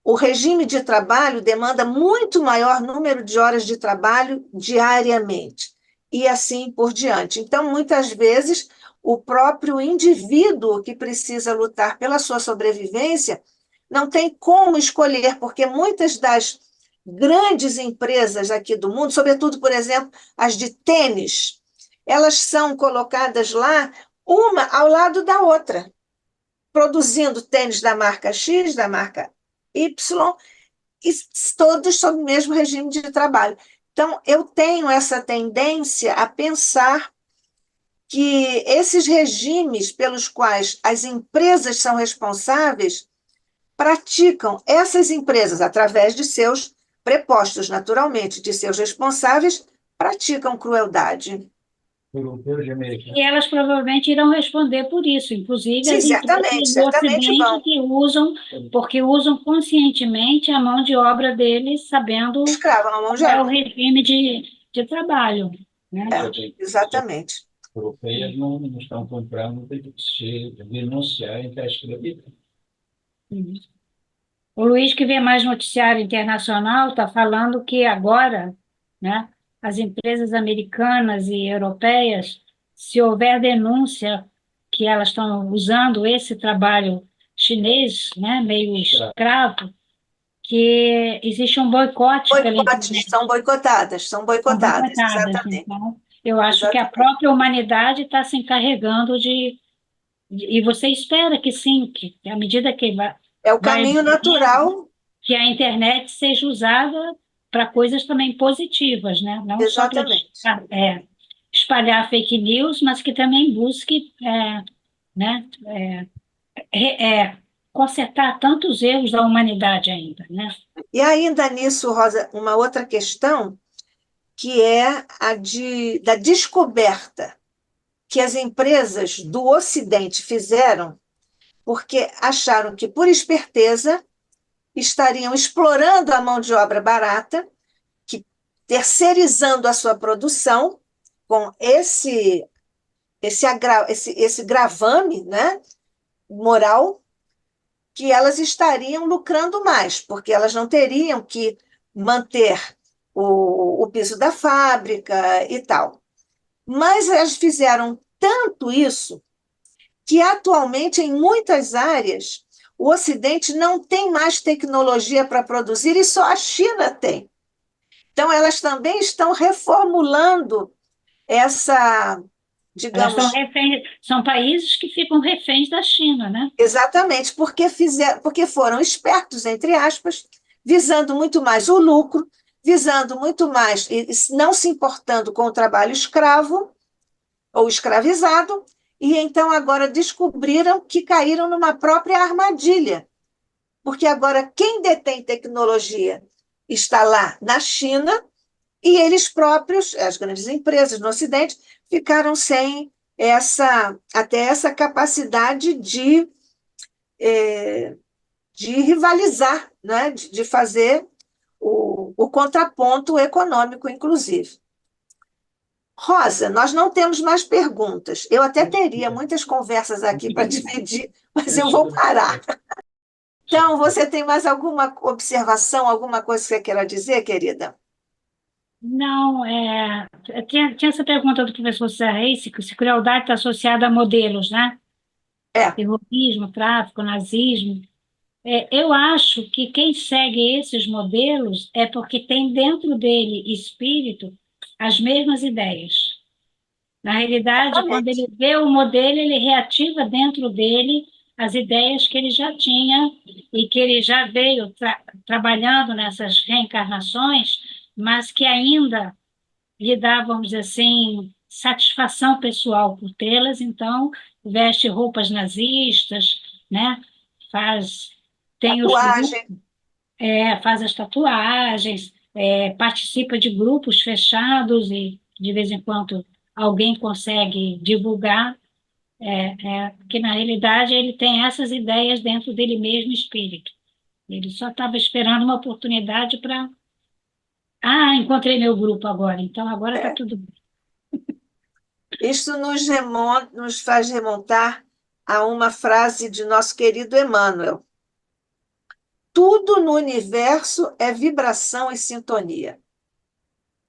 O regime de trabalho demanda muito maior número de horas de trabalho diariamente, e assim por diante. Então, muitas vezes, o próprio indivíduo que precisa lutar pela sua sobrevivência não tem como escolher, porque muitas das grandes empresas aqui do mundo, sobretudo, por exemplo, as de tênis, elas são colocadas lá uma ao lado da outra, produzindo tênis da marca X, da marca Y, e todos sob o mesmo regime de trabalho. Então, eu tenho essa tendência a pensar que esses regimes pelos quais as empresas são responsáveis praticam essas empresas, através de seus prepostos, naturalmente, de seus responsáveis, praticam crueldade. Europeus e americanos. E elas provavelmente irão responder por isso, inclusive Sim, as certamente, empresas do certamente Ocidente vão. que usam, porque usam conscientemente a mão de obra deles, sabendo Escrava na mão de qual é o obra. regime de trabalho, né? Exatamente. Europeias não estão comprando, tem que se denunciar em que a escravidão. O Luiz, que vê mais noticiário internacional, está falando que agora, né, as empresas americanas e europeias, se houver denúncia que elas estão usando esse trabalho chinês, né, meio escravo, que existe um boicote pela Boicotes, internet, são são boicotadas, boicotadas. exatamente. Então, eu acho que a Exatamente. própria humanidade está se encarregando e você espera que sim, que à medida que É o vai caminho natural, que a internet seja usada para coisas também positivas, né? Não só para exatamente. espalhar fake news, mas que também busque, né, consertar tantos erros da humanidade ainda, né? E ainda nisso, Rosa, uma outra questão que é da descoberta que as empresas do Ocidente fizeram, porque acharam que, por esperteza, estariam explorando a mão de obra barata, que terceirizando a sua produção com esse gravame, né, moral, que elas estariam lucrando mais, porque elas não teriam que manter o piso da fábrica e tal. Mas elas fizeram tanto isso que atualmente, em muitas áreas, o Ocidente não tem mais tecnologia para produzir e só a China tem. Então, elas também estão reformulando essa, Elas estão digamos, reféns, são países que ficam reféns da China, né? exatamente, porque foram espertos, entre aspas, visando muito mais o lucro, visando muito mais, e não se importando com o trabalho escravo ou escravizado, e então agora descobriram que caíram numa própria armadilha, porque agora quem detém tecnologia está lá na China e eles próprios, as grandes empresas no Ocidente, ficaram sem até essa capacidade de rivalizar, né? De fazer o contraponto econômico, inclusive. Rosa, nós não temos mais perguntas. Eu até teria muitas conversas aqui para dividir, mas eu vou parar. Então, você tem mais alguma observação, alguma coisa que você queira dizer, querida? Não, tinha essa pergunta do professor Serrei, se crueldade está associada a modelos, né? É, Terrorismo, tráfico, nazismo. Eu acho que quem segue esses modelos é porque tem dentro dele espírito as mesmas ideias. Na realidade, quando ele exatamente. vê o modelo, ele reativa dentro dele as ideias que ele já tinha e que ele já veio trabalhando nessas reencarnações, mas que ainda lhe dá, vamos dizer assim, satisfação pessoal por tê-las, então veste roupas nazistas, né? Faz, tem os grupos, Tatuagem. faz as tatuagens, participa de grupos fechados e de vez em quando alguém consegue divulgar, que na realidade ele tem essas ideias dentro dele mesmo, espírito. Ele só estava esperando uma oportunidade para. Ah, encontrei meu grupo agora, então agora está É. tudo bem. Isso nos faz remontar a uma frase de nosso querido Emmanuel. Tudo no universo é vibração e sintonia.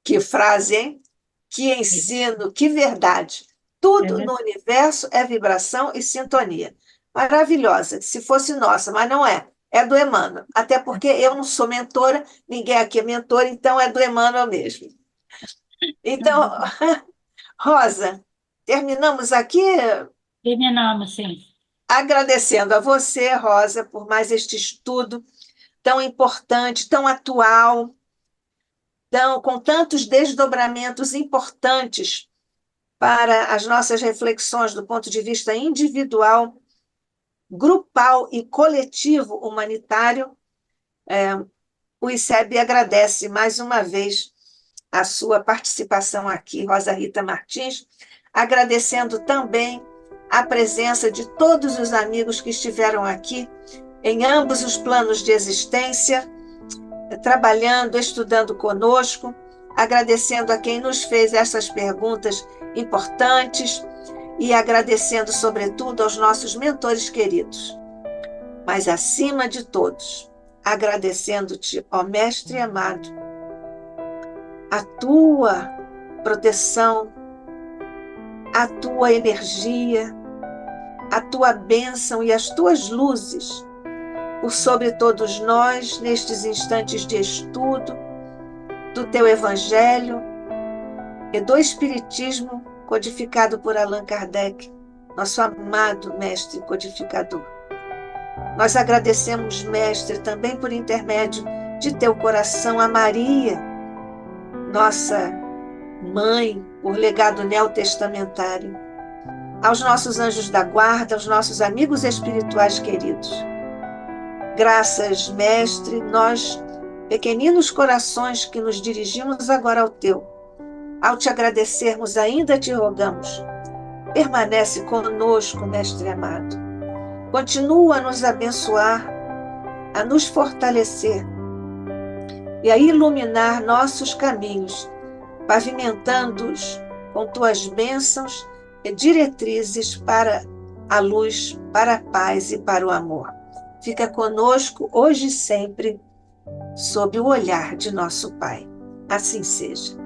Que frase, hein? Que ensino, que verdade. É Tudo no verdade. universo é vibração e sintonia. Maravilhosa, se fosse nossa, mas não é. É do Emmanuel. Até porque eu não sou mentora, ninguém aqui é mentor, então é do Emmanuel mesmo. Então, Rosa, terminamos aqui Terminamos, sim. agradecendo a você, Rosa, por mais este estudo tão importante, tão atual, com tantos desdobramentos importantes para as nossas reflexões do ponto de vista individual, grupal e coletivo humanitário. O ICEB agradece mais uma vez a sua participação aqui, Rosa Rita Martins, agradecendo também a presença de todos os amigos que estiveram aqui em ambos os planos de existência, trabalhando, estudando conosco, agradecendo a quem nos fez essas perguntas importantes e agradecendo, sobretudo, aos nossos mentores queridos. Mas, acima de todos, agradecendo-te, ó Mestre amado, a tua proteção, a tua energia, a tua bênção e as tuas luzes por sobre todos nós nestes instantes de estudo do teu Evangelho e do Espiritismo codificado por Allan Kardec, nosso amado Mestre codificador. Nós agradecemos, Mestre, também por intermédio de teu coração a Maria, nossa mãe, por legado neotestamentário, aos nossos anjos da guarda, aos nossos amigos espirituais queridos. Graças, Mestre, nós, pequeninos corações que nos dirigimos agora ao Teu, ao te agradecermos, ainda te rogamos, permanece conosco, Mestre amado. Continua a nos abençoar, a nos fortalecer e a iluminar nossos caminhos, pavimentando-os com tuas bênçãos e diretrizes para a luz, para a paz e para o amor. Fica conosco hoje e sempre, sob o olhar de nosso Pai. Assim seja.